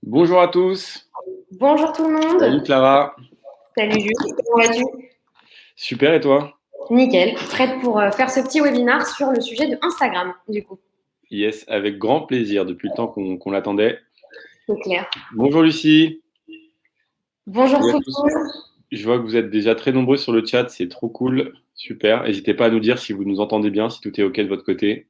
Bonjour à tous. Bonjour tout le Salut monde. Clara. Salut Jules, comment vas-tu? Super, et toi? Nickel, prête pour faire ce petit webinar sur le sujet de Instagram, du coup. Yes, avec grand plaisir, depuis le temps qu'on l'attendait. C'est clair. Bonjour Lucie. Bonjour Salut à tout tous. le monde. Je vois que vous êtes déjà très nombreux sur le chat, c'est trop cool. Super. N'hésitez pas à nous dire si vous nous entendez bien, si tout est OK de votre côté.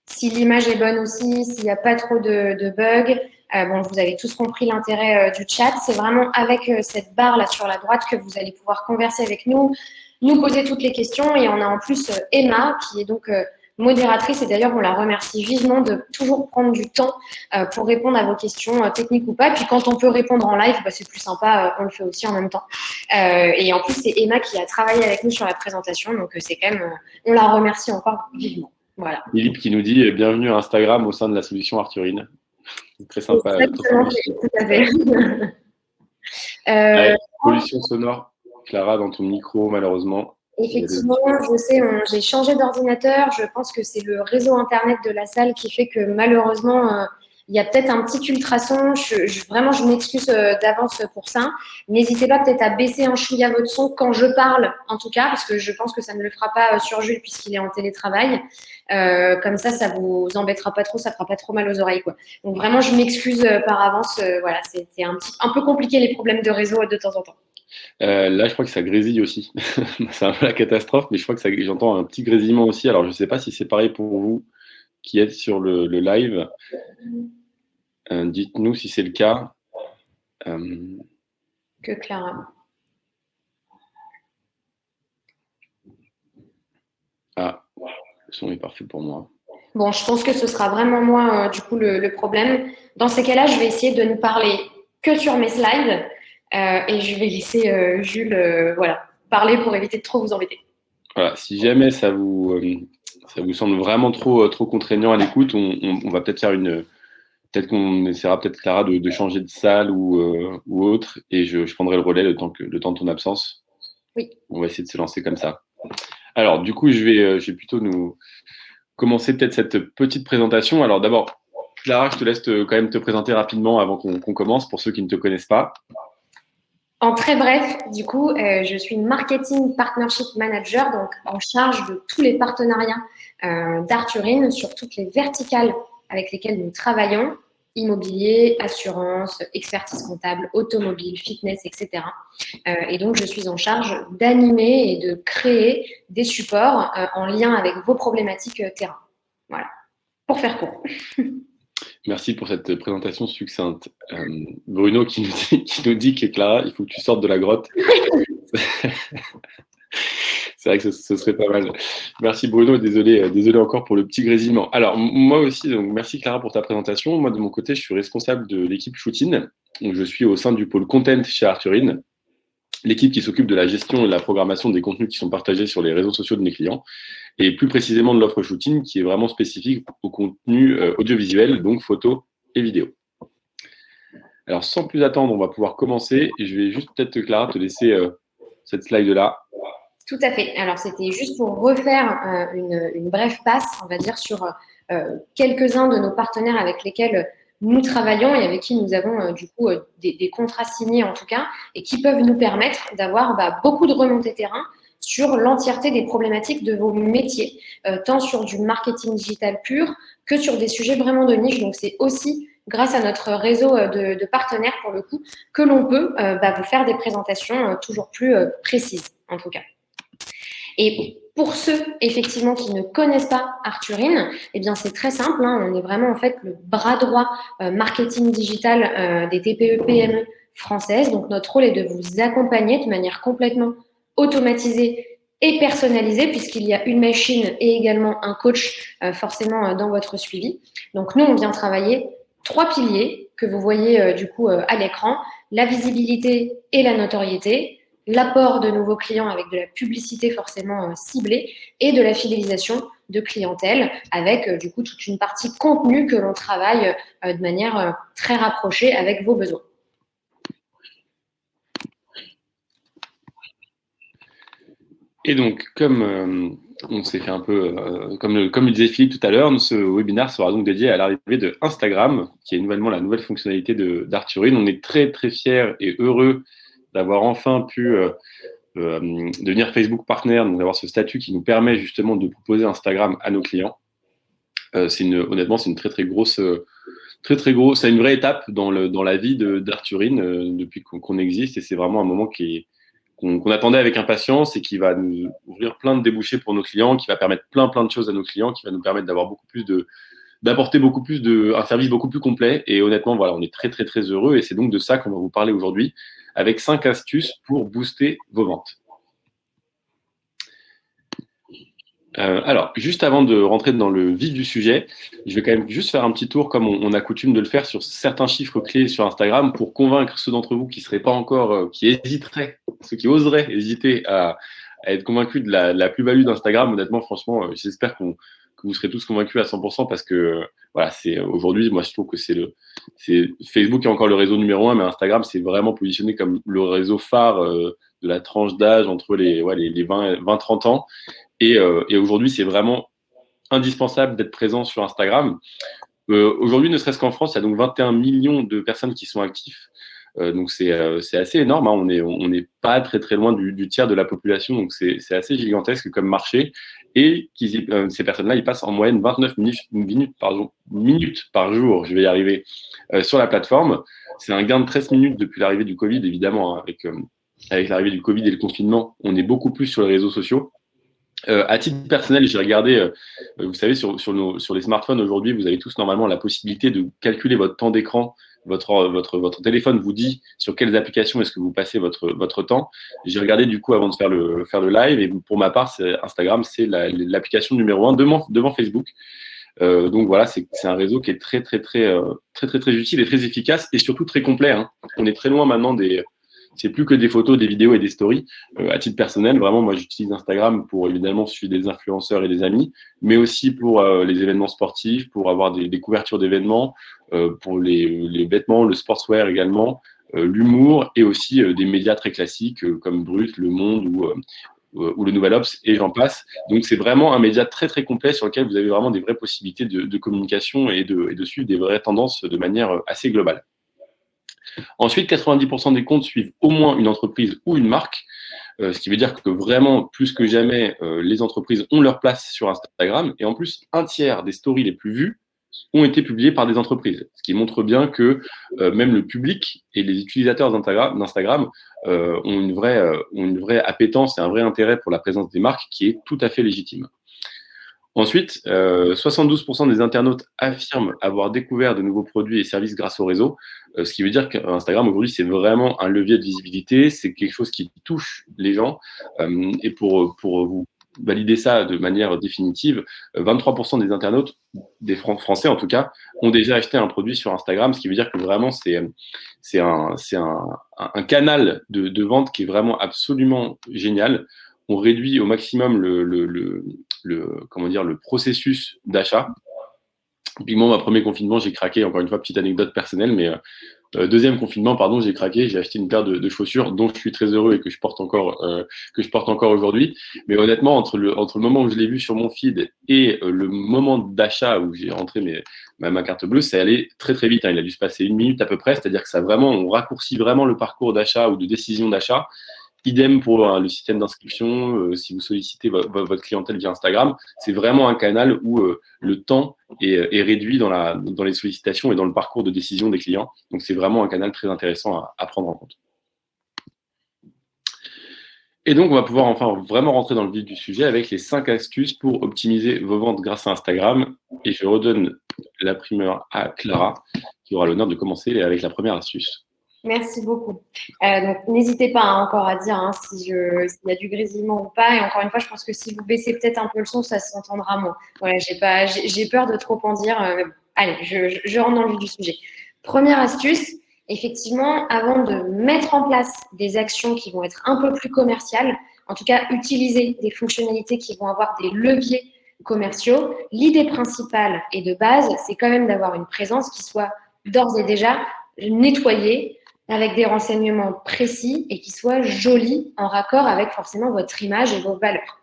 Si l'image est bonne aussi, s'il n'y a pas trop de bugs, bon, vous avez tous compris l'intérêt du chat. C'est vraiment avec cette barre là sur la droite que vous allez pouvoir converser avec nous, nous poser toutes les questions. Et on a en plus Emma, qui est donc modératrice. Et d'ailleurs, on la remercie vivement de toujours prendre du temps pour répondre à vos questions techniques ou pas. Puis quand on peut répondre en live, bah, c'est plus sympa, on le fait aussi en même temps. Et en plus, c'est Emma qui a travaillé avec nous sur la présentation. Donc c'est quand même, on la remercie encore vivement. Voilà. Philippe qui nous dit bienvenue à Instagram au sein de la solution Arthurine. Très sympa, top Exactement, solution. tout à fait. Ouais, Euh, pollution sonore, Clara, dans ton micro, malheureusement. Il y a des Effectivement, difficultés. je sais, j'ai changé d'ordinateur. Je pense que c'est le réseau Internet de la salle qui fait que malheureusement, il y a peut-être un petit ultrason. Vraiment, je m'excuse d'avance pour ça. N'hésitez pas peut-être à baisser un chouïa votre son quand je parle, en tout cas, parce que je pense que ça ne le fera pas sur Jules puisqu'il est en télétravail. Comme ça vous embêtera pas trop, ça fera pas trop mal aux oreilles, quoi. Donc vraiment, je m'excuse par avance. Voilà, c'était un peu compliqué les problèmes de réseau de temps en temps. Là, je crois que ça grésille aussi. C'est un peu la catastrophe, mais je crois que j'entends un petit grésillement aussi. Alors, je ne sais pas si c'est pareil pour vous qui êtes sur le live. Dites-nous si c'est le cas. Euh, Que Clara. ah, le son est parfait pour moi. Bon, je pense que ce sera vraiment moi, du coup, le problème. Dans ces cas-là, je vais essayer de ne parler que sur mes slides et je vais laisser Jules voilà, parler pour éviter de trop vous embêter. Voilà, si jamais ça vous semble vraiment trop contraignant à l'écoute, on va peut-être faire peut-être qu'on essaiera peut-être Clara de changer de salle ou autre, et je prendrai le relais le temps de ton absence. Oui, On va essayer de se lancer comme ça. Alors, du coup, je vais plutôt nous commencer peut-être cette petite présentation. Alors d'abord, Clara, je te laisse quand même te présenter rapidement avant qu'on commence pour ceux qui ne te connaissent pas. en très bref, du coup, je suis Marketing Partnership Manager, donc en charge de tous les partenariats d'Arthurine sur toutes les verticales avec lesquelles nous travaillons, immobilier, assurance, expertise comptable, automobile, fitness, etc. Et donc, je suis en charge d'animer et de créer des supports en lien avec vos problématiques terrain. Voilà, pour faire court. Merci pour cette présentation succincte. Bruno qui nous dit que Clara, il faut que tu sortes de la grotte. C'est vrai que ce serait pas mal. Merci Bruno, désolé encore pour le petit grésillement. Alors moi aussi, donc, merci Clara pour ta présentation. Moi de mon côté, je suis responsable de l'équipe Shootin. Donc, je suis au sein du pôle content chez Arthurine, l'équipe qui s'occupe de la gestion et de la programmation des contenus qui sont partagés sur les réseaux sociaux de mes clients, et plus précisément de l'offre Shootin qui est vraiment spécifique au contenu audiovisuel, donc photos et vidéos. Alors sans plus attendre, on va pouvoir commencer, et je vais juste peut-être Clara te laisser cette slide-là. Tout à fait. Alors, c'était juste pour refaire une brève passe, on va dire, sur quelques-uns de nos partenaires avec lesquels nous travaillons et avec qui nous avons du coup des contrats signés en tout cas et qui peuvent nous permettre d'avoir beaucoup de remontées terrain sur l'entièreté des problématiques de vos métiers, tant sur du marketing digital pur que sur des sujets vraiment de niche. Donc, c'est aussi grâce à notre réseau de partenaires, pour le coup, que l'on peut vous faire des présentations toujours plus précises, en tout cas. Et pour ceux, effectivement, qui ne connaissent pas Arthurine, eh bien, c'est très simple. Hein, on est vraiment, en fait, le bras droit marketing digital des TPE-PME françaises. Donc, notre rôle est de vous accompagner de manière complètement automatisée et personnalisée, puisqu'il y a une machine et également un coach forcément dans votre suivi. Donc, nous, on vient travailler 3 piliers que vous voyez du coup à l'écran, la visibilité et la notoriété, l'apport de nouveaux clients avec de la publicité forcément ciblée et de la fidélisation de clientèle avec du coup toute une partie contenu que l'on travaille de manière très rapprochée avec vos besoins. Et donc, on s'est fait un peu, comme le disait Philippe tout à l'heure, ce webinaire sera donc dédié à l'arrivée de Instagram, qui est nouvellement la nouvelle fonctionnalité d'Arthurine. On est très très fiers et heureux d'avoir enfin pu devenir Facebook Partner, donc d'avoir ce statut qui nous permet justement de proposer Instagram à nos clients. Honnêtement, c'est une très très grosse, c'est une vraie étape dans la vie d'Arthurine depuis qu'on existe, et c'est vraiment un moment qu'on attendait avec impatience et qui va nous ouvrir plein de débouchés pour nos clients, qui va permettre plein de choses à nos clients, qui va nous permettre d'avoir d'apporter un service beaucoup plus complet. Et honnêtement, voilà, on est très très très heureux, et c'est donc de ça qu'on va vous parler aujourd'hui avec 5 astuces pour booster vos ventes. Alors, juste avant de rentrer dans le vif du sujet, je vais quand même juste faire un petit tour, comme on a coutume de le faire, sur certains chiffres clés sur Instagram pour convaincre ceux d'entre vous qui seraient pas encore, qui hésiteraient, ceux qui oseraient hésiter à être convaincus de la plus-value d'Instagram. Honnêtement, franchement, j'espère que vous serez tous convaincus à 100% parce que voilà, aujourd'hui, moi, je trouve que c'est Facebook est encore le réseau numéro 1, mais Instagram, c'est vraiment positionné comme le réseau phare de la tranche d'âge entre les 20-30 ans. Et aujourd'hui, c'est vraiment indispensable d'être présent sur Instagram. Aujourd'hui, ne serait-ce qu'en France, il y a donc 21 millions de personnes qui sont actifs. Donc, c'est assez énorme. Hein. On n'est pas très, très loin du tiers de la population. Donc, c'est assez gigantesque comme marché. Et ces personnes-là, ils passent en moyenne 29 minutes par jour, je vais y arriver, sur la plateforme. C'est un gain de 13 minutes depuis l'arrivée du Covid, évidemment. Hein, avec l'arrivée du Covid et le confinement, on est beaucoup plus sur les réseaux sociaux. À titre personnel, j'ai regardé, vous savez, sur les smartphones aujourd'hui, vous avez tous normalement la possibilité de calculer votre temps d'écran. Votre téléphone vous dit sur quelles applications est-ce que vous passez votre temps. J'ai regardé du coup avant de faire le live, et pour ma part, Instagram, c'est l'application numéro 1 devant Facebook. Donc voilà, c'est un réseau qui est très très utile et très efficace, et surtout très complet. Hein. On est très loin maintenant c'est plus que des photos, des vidéos et des stories. À titre personnel, vraiment, moi, j'utilise Instagram pour évidemment suivre des influenceurs et des amis, mais aussi pour les événements sportifs, pour avoir des couvertures d'événements, pour les vêtements, le sportswear également, l'humour, et aussi des médias très classiques comme Brut, Le Monde ou le Nouvel Obs, et j'en passe. Donc, c'est vraiment un média très, très complet sur lequel vous avez vraiment des vraies possibilités de communication et de suivre des vraies tendances de manière assez globale. Ensuite, 90% des comptes suivent au moins une entreprise ou une marque, ce qui veut dire que vraiment, plus que jamais, les entreprises ont leur place sur Instagram. Et en plus, un tiers des stories les plus vues ont été publiées par des entreprises, ce qui montre bien que même le public et les utilisateurs d'Instagram ont une vraie appétence et un vrai intérêt pour la présence des marques qui est tout à fait légitime. Ensuite, 72% des internautes affirment avoir découvert de nouveaux produits et services grâce au réseau, ce qui veut dire qu'Instagram aujourd'hui, c'est vraiment un levier de visibilité, c'est quelque chose qui touche les gens. Et pour vous valider ça de manière définitive, 23% des internautes, des Français en tout cas, ont déjà acheté un produit sur Instagram, ce qui veut dire que vraiment, c'est un canal de vente qui est vraiment absolument génial. On réduit au maximum le processus d'achat. Typiquement, ma premier confinement, j'ai craqué. Encore une fois, petite anecdote personnelle, mais deuxième confinement, pardon, j'ai craqué. J'ai acheté une paire de chaussures dont je suis très heureux et que je porte encore aujourd'hui. Mais honnêtement, entre le moment où je l'ai vu sur mon feed et le moment d'achat où j'ai rentré ma carte bleue, c'est allé très très vite. Hein. Il a dû se passer 1 minute à peu près. C'est-à-dire que on raccourcit vraiment le parcours d'achat ou de décision d'achat. Idem pour le système d'inscription, si vous sollicitez votre clientèle via Instagram, c'est vraiment un canal où le temps est réduit dans les sollicitations et dans le parcours de décision des clients. Donc, c'est vraiment un canal très intéressant à prendre en compte. Et donc, on va pouvoir enfin vraiment rentrer dans le vif du sujet avec les 5 astuces pour optimiser vos ventes grâce à Instagram. Et je redonne la primeur à Clara, qui aura l'honneur de commencer avec la première astuce. Merci beaucoup. Donc, n'hésitez pas encore à dire s'il y a du grésillement ou pas. Et encore une fois, je pense que si vous baissez peut-être un peu le son, ça s'entendra moins. Voilà, j'ai peur de trop en dire. Allez, je rentre dans le vif du sujet. Première astuce, effectivement, avant de mettre en place des actions qui vont être un peu plus commerciales, en tout cas, utiliser des fonctionnalités qui vont avoir des leviers commerciaux, l'idée principale et de base, c'est quand même d'avoir une présence qui soit d'ores et déjà nettoyée, avec des renseignements précis et qui soient jolis en raccord avec forcément votre image et vos valeurs.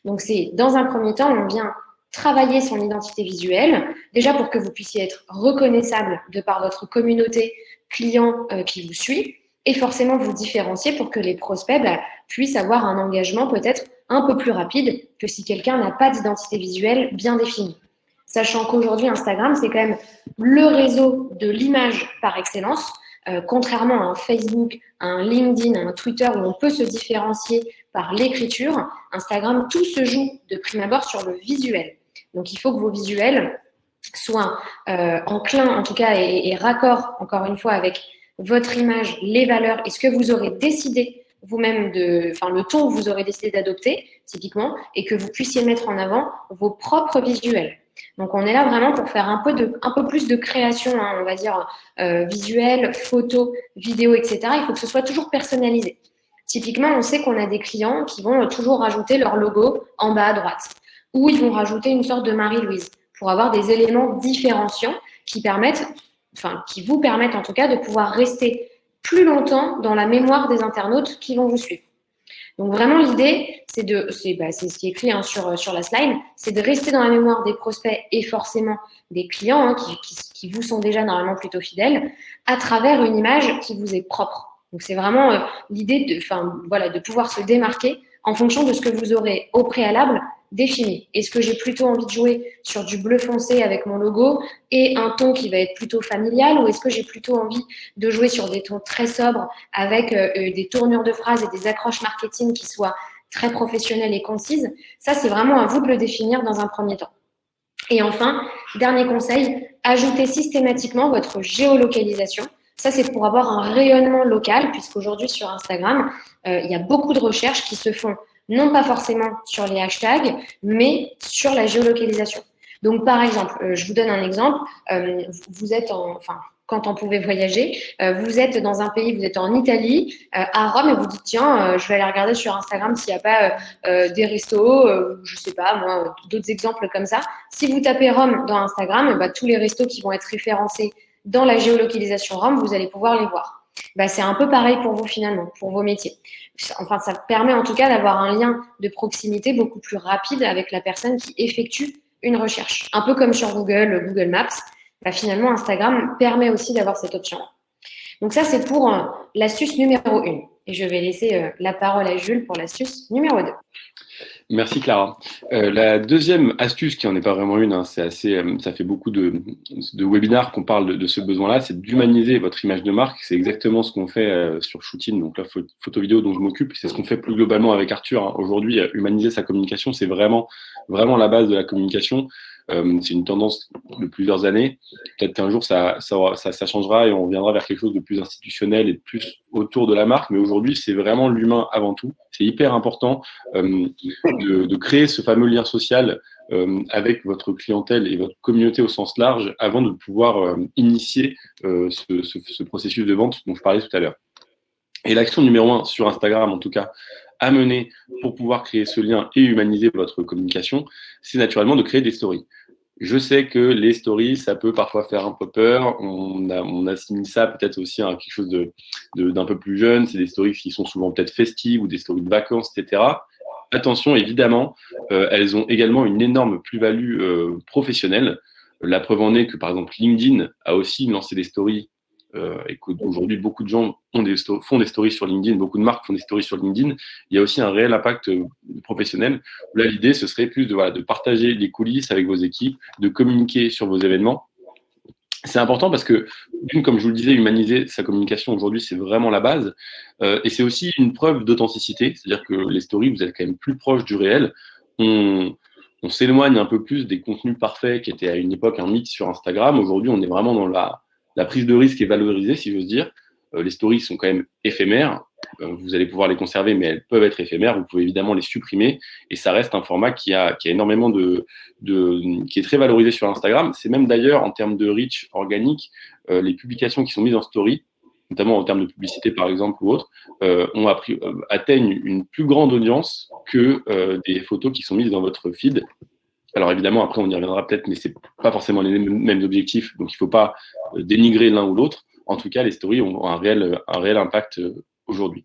Donc, c'est dans un premier temps, on vient travailler son identité visuelle, déjà pour que vous puissiez être reconnaissable de par votre communauté client qui vous suit, et forcément vous différencier pour que les prospects puissent avoir un engagement peut-être un peu plus rapide que si quelqu'un n'a pas d'identité visuelle bien définie. Sachant qu'aujourd'hui, Instagram, c'est quand même le réseau de l'image par excellence, contrairement à un Facebook, à un LinkedIn, à un Twitter où on peut se différencier par l'écriture. Instagram, tout se joue de prime abord sur le visuel. Donc, il faut que vos visuels soient enclins, en tout cas, et raccords, encore une fois, avec votre image, les valeurs et ce que vous aurez décidé vous-même le ton que vous aurez décidé d'adopter, typiquement, et que vous puissiez mettre en avant vos propres visuels. Donc, on est là vraiment pour faire un peu plus de création, hein, on va dire, visuelle, photo, vidéo, etc. Il faut que ce soit toujours personnalisé. Typiquement, on sait qu'on a des clients qui vont toujours rajouter leur logo en bas à droite, ou ils vont rajouter une sorte de Marie-Louise pour avoir des éléments différenciants qui vous permettent en tout cas de pouvoir rester plus longtemps dans la mémoire des internautes qui vont vous suivre. Donc vraiment l'idée, c'est ce qui est écrit sur la slide, c'est de rester dans la mémoire des prospects et forcément des clients qui vous sont déjà normalement plutôt fidèles à travers une image qui vous est propre. Donc c'est vraiment l'idée de pouvoir se démarquer en fonction de ce que vous aurez au préalable défini. Est-ce que j'ai plutôt envie de jouer sur du bleu foncé avec mon logo et un ton qui va être plutôt familial, ou est-ce que j'ai plutôt envie de jouer sur des tons très sobres avec des tournures de phrases et des accroches marketing qui soient très professionnelles et concises? Ça, c'est vraiment à vous de le définir dans un premier temps. Et enfin, dernier conseil, ajoutez systématiquement votre géolocalisation. Ça, c'est pour avoir un rayonnement local, puisqu'aujourd'hui, sur Instagram, il y a beaucoup de recherches qui se font non pas forcément sur les hashtags, mais sur la géolocalisation. Donc, par exemple, je vous donne un exemple. Vous êtes quand on pouvait voyager, vous êtes dans un pays, vous êtes en Italie, à Rome, et vous dites, tiens, je vais aller regarder sur Instagram s'il n'y a pas des restos, je sais pas, moi, d'autres exemples comme ça. Si vous tapez Rome dans Instagram, tous les restos qui vont être référencés dans la géolocalisation Rome, vous allez pouvoir les voir. C'est un peu pareil pour vous finalement, pour vos métiers. Enfin, ça permet en tout cas d'avoir un lien de proximité beaucoup plus rapide avec la personne qui effectue une recherche. Un peu comme sur Google Maps, finalement Instagram permet aussi d'avoir cette option-là. Donc ça, c'est pour l'astuce numéro 1. Et je vais laisser la parole à Jules pour l'astuce numéro 2. Merci Clara. La deuxième astuce, qui n'en est pas vraiment une, hein, ça fait beaucoup de webinars qu'on parle de ce besoin-là, c'est d'humaniser votre image de marque. C'est exactement ce qu'on fait sur Shootin, donc la photo vidéo dont je m'occupe. C'est ce qu'on fait plus globalement avec Arthur, hein. Aujourd'hui, humaniser sa communication, c'est vraiment la base de la communication. C'est une tendance de plusieurs années. Peut-être qu'un jour, ça changera et on reviendra vers quelque chose de plus institutionnel et de plus autour de la marque. Mais aujourd'hui, c'est vraiment l'humain avant tout. C'est hyper important de créer ce fameux lien social avec votre clientèle et votre communauté au sens large avant de pouvoir initier ce processus de vente dont je parlais tout à l'heure. Et l'action numéro 1 sur Instagram, en tout cas, à mener pour pouvoir créer ce lien et humaniser votre communication, c'est naturellement de créer des stories. Je sais que les stories, ça peut parfois faire un peu peur. On assimile ça peut-être aussi à quelque chose d'un peu plus jeune. C'est des stories qui sont souvent peut-être festives ou des stories de vacances, etc. Attention, évidemment, elles ont également une énorme plus-value professionnelle. La preuve en est que, par exemple, LinkedIn a aussi lancé des stories et qu'aujourd'hui, beaucoup de gens font des stories sur LinkedIn, beaucoup de marques font des stories sur LinkedIn. Il y a aussi un réel impact professionnel. Là, l'idée, ce serait plus de partager les coulisses avec vos équipes, de communiquer sur vos événements. C'est important parce que, comme je vous le disais, humaniser sa communication aujourd'hui, c'est vraiment la base. Et c'est aussi une preuve d'authenticité, c'est-à-dire que les stories, vous êtes quand même plus proche du réel. On s'éloigne un peu plus des contenus parfaits qui étaient à une époque un mythe sur Instagram. Aujourd'hui, on est vraiment dans la prise de risque est valorisée, si j'ose dire. Les stories sont quand même éphémères. Vous allez pouvoir les conserver, mais elles peuvent être éphémères. Vous pouvez évidemment les supprimer. Et ça reste un format qui a énormément qui est très valorisé sur Instagram. C'est même d'ailleurs, en termes de reach organique, les publications qui sont mises en story, notamment en termes de publicité par exemple ou autre, atteignent une plus grande audience que des photos qui sont mises dans votre feed. Alors évidemment, après on y reviendra peut-être, mais c'est pas forcément les mêmes objectifs, donc il ne faut pas dénigrer l'un ou l'autre. En tout cas, les stories ont un réel impact aujourd'hui.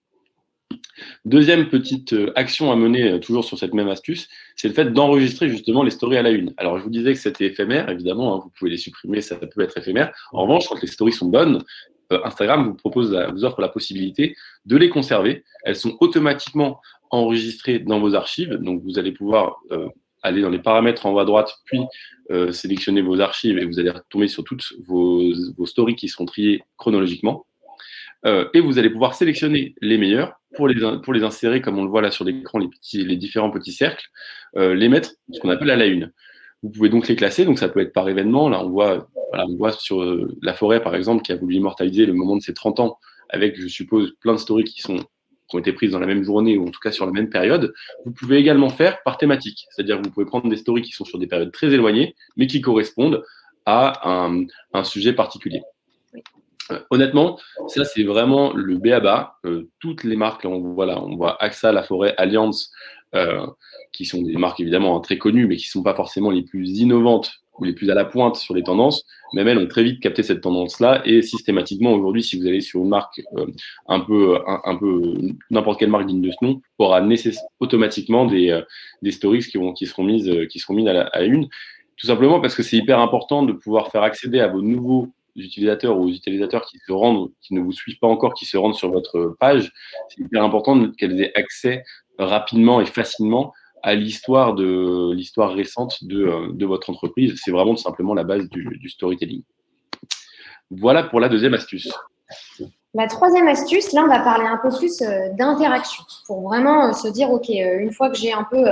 Deuxième petite action à mener, toujours sur cette même astuce, c'est le fait d'enregistrer justement les stories à la une. Alors, je vous disais que c'était éphémère, évidemment, hein, vous pouvez les supprimer, ça peut être éphémère. En revanche, quand les stories sont bonnes, Instagram vous offre la possibilité de les conserver. Elles sont automatiquement enregistrées dans vos archives, donc vous allez pouvoir aller dans les paramètres en haut à droite, puis sélectionner vos archives et vous allez tomber sur toutes vos stories qui seront triées chronologiquement. Et vous allez pouvoir sélectionner les meilleurs pour les insérer, comme on le voit là sur l'écran, les différents petits cercles, les mettre ce qu'on appelle à la une. Vous pouvez donc les classer, donc ça peut être par événement. Là, on voit sur La Forêt, par exemple, qui a voulu immortaliser le moment de ses 30 ans, avec, je suppose, plein de stories qui ont été prises dans la même journée, ou en tout cas sur la même période. Vous pouvez également faire par thématique, c'est-à-dire que vous pouvez prendre des stories qui sont sur des périodes très éloignées, mais qui correspondent à un sujet particulier. Honnêtement, ça c'est vraiment le b.a.-ba. Toutes les marques, là, on voit AXA, La Forêt, Allianz, qui sont des marques évidemment très connues, mais qui ne sont pas forcément les plus innovantes ou les plus à la pointe sur les tendances. Même elles ont très vite capté cette tendance-là. Et systématiquement, aujourd'hui, si vous allez sur une marque un peu n'importe quelle marque digne de ce nom, aura automatiquement des stories qui seront mises à la une. Tout simplement parce que c'est hyper important de pouvoir faire accéder à vos nouveaux utilisateurs ou aux utilisateurs qui ne vous suivent pas encore, qui se rendent sur votre page. C'est hyper important qu'elles aient accès rapidement et facilement à l'histoire récente de votre entreprise. C'est vraiment tout simplement la base du storytelling. Voilà pour la deuxième astuce. La troisième astuce, là, on va parler un peu plus d'interaction pour vraiment se dire, OK, une fois que j'ai un peu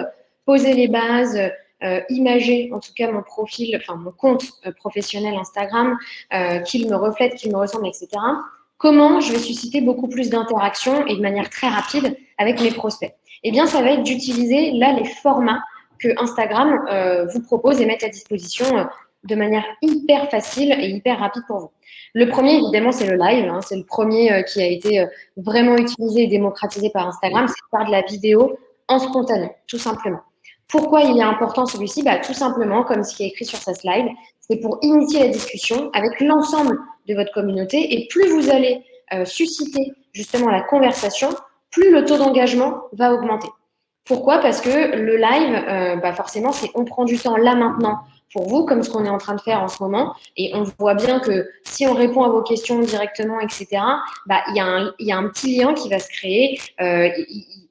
posé les bases, imagé en tout cas mon profil, enfin mon compte professionnel Instagram, qu'il me reflète, qu'il me ressemble, etc., comment je vais susciter beaucoup plus d'interaction et de manière très rapide avec mes prospects? Eh bien, ça va être d'utiliser là les formats que Instagram vous propose et met à disposition de manière hyper facile et hyper rapide pour vous. Le premier, évidemment, c'est le live. Hein, c'est le premier qui a été vraiment utilisé et démocratisé par Instagram. C'est de faire de la vidéo en spontané, tout simplement. Pourquoi il est important celui-ci? Tout simplement, comme ce qui est écrit sur sa slide, c'est pour initier la discussion avec l'ensemble de votre communauté. Et plus vous allez susciter justement la conversation, plus le taux d'engagement va augmenter. Pourquoi? Parce que le live, forcément, c'est on prend du temps là maintenant pour vous, comme ce qu'on est en train de faire en ce moment. Et on voit bien que si on répond à vos questions directement, etc., il y a un petit lien qui va se créer.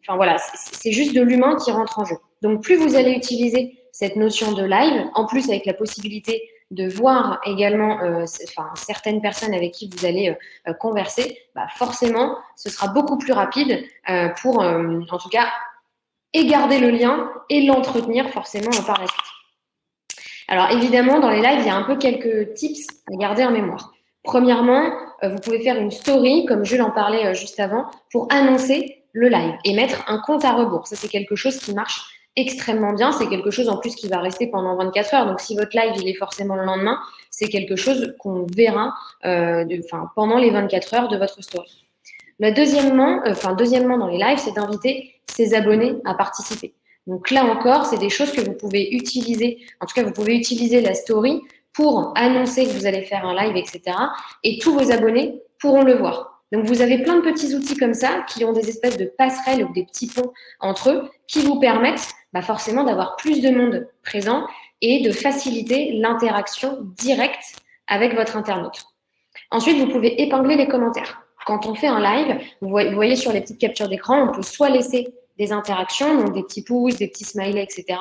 Voilà, c'est juste de l'humain qui rentre en jeu. Donc, plus vous allez utiliser cette notion de live, en plus avec la possibilité de voir également certaines personnes avec qui vous allez converser, forcément, ce sera beaucoup plus rapide pour, en tout cas, et garder le lien et l'entretenir forcément par la suite. Alors évidemment, dans les lives, il y a un peu quelques tips à garder en mémoire. Premièrement, vous pouvez faire une story, comme Jules en parlait juste avant, pour annoncer le live et mettre un compte à rebours. Ça, c'est quelque chose qui marche extrêmement bien. C'est quelque chose en plus qui va rester pendant 24 heures. Donc, si votre live, il est forcément le lendemain, c'est quelque chose qu'on verra pendant les 24 heures de votre story. Deuxièmement, dans les lives, c'est d'inviter ses abonnés à participer. Donc là encore, c'est des choses que vous pouvez utiliser. En tout cas, vous pouvez utiliser la story pour annoncer que vous allez faire un live, etc. Et tous vos abonnés pourront le voir. Donc, vous avez plein de petits outils comme ça qui ont des espèces de passerelles ou des petits ponts entre eux qui vous permettent forcément d'avoir plus de monde présent et de faciliter l'interaction directe avec votre internaute. Ensuite, vous pouvez épingler les commentaires. Quand on fait un live, vous voyez sur les petites captures d'écran, on peut soit laisser des interactions, donc des petits pouces, des petits smileys, etc.,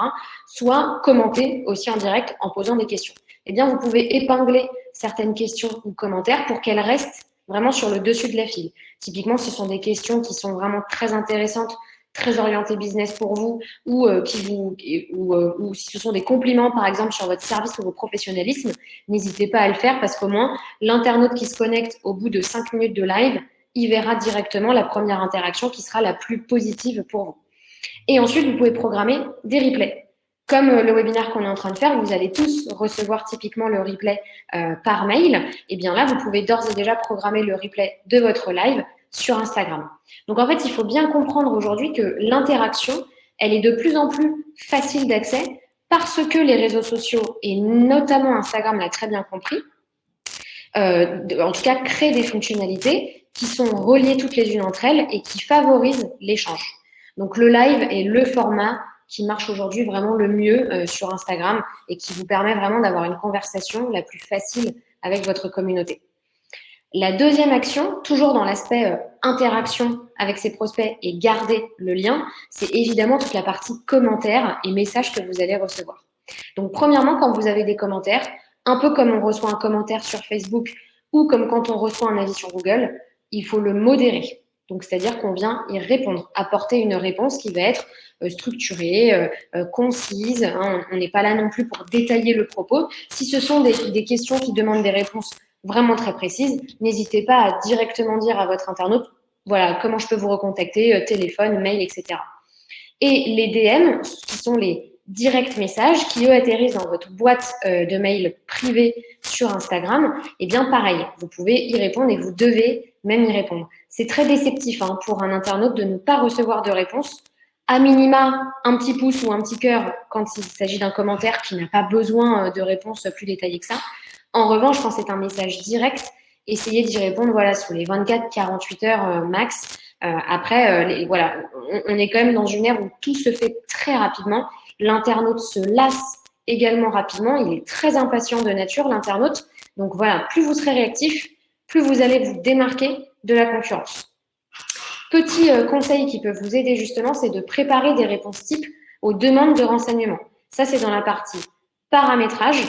soit commenter aussi en direct en posant des questions. Eh bien, vous pouvez épingler certaines questions ou commentaires pour qu'elles restent vraiment sur le dessus de la file. Typiquement, ce sont des questions qui sont vraiment très intéressantes, très orientées business pour vous, ou si ce sont des compliments, par exemple, sur votre service ou votre professionnalisme, n'hésitez pas à le faire parce qu'au moins, l'internaute qui se connecte au bout de 5 minutes de live, il verra directement la première interaction qui sera la plus positive pour vous. Et ensuite, vous pouvez programmer des replays. Comme le webinaire qu'on est en train de faire, vous allez tous recevoir typiquement le replay par mail. Et bien là, vous pouvez d'ores et déjà programmer le replay de votre live sur Instagram. Donc en fait, il faut bien comprendre aujourd'hui que l'interaction, elle est de plus en plus facile d'accès parce que les réseaux sociaux, et notamment Instagram l'a très bien compris, en tout cas créent des fonctionnalités qui sont reliées toutes les unes entre elles et qui favorisent l'échange. Donc, le live est le format qui marche aujourd'hui vraiment le mieux sur Instagram et qui vous permet vraiment d'avoir une conversation la plus facile avec votre communauté. La deuxième action, toujours dans l'aspect interaction avec ses prospects et garder le lien, c'est évidemment toute la partie commentaires et messages que vous allez recevoir. Donc, premièrement, quand vous avez des commentaires, un peu comme on reçoit un commentaire sur Facebook ou comme quand on reçoit un avis sur Google, il faut le modérer. Donc, c'est-à-dire qu'on vient y répondre, apporter une réponse qui va être structurée, concise. Hein, on n'est pas là non plus pour détailler le propos. Si ce sont des questions qui demandent des réponses vraiment très précises, n'hésitez pas à directement dire à votre internaute, voilà, comment je peux vous recontacter, téléphone, mail, etc. Et les DM, qui sont les directs messages, qui eux atterrissent dans votre boîte de mail privée sur Instagram, eh bien pareil, vous pouvez y répondre et vous devez même y répondre. C'est très déceptif pour un internaute de ne pas recevoir de réponse. À minima, un petit pouce ou un petit cœur quand il s'agit d'un commentaire qui n'a pas besoin de réponse plus détaillée que ça. En revanche, quand c'est un message direct, essayez d'y répondre sous les 24-48 heures max. Après, voilà, on est quand même dans une ère où tout se fait très rapidement. L'internaute se lasse également rapidement. Il est très impatient de nature, l'internaute. Donc voilà, plus vous serez réactif, plus vous allez vous démarquer de la concurrence. Petit conseil qui peut vous aider justement, c'est de préparer des réponses types aux demandes de renseignements. Ça, c'est dans la partie paramétrage.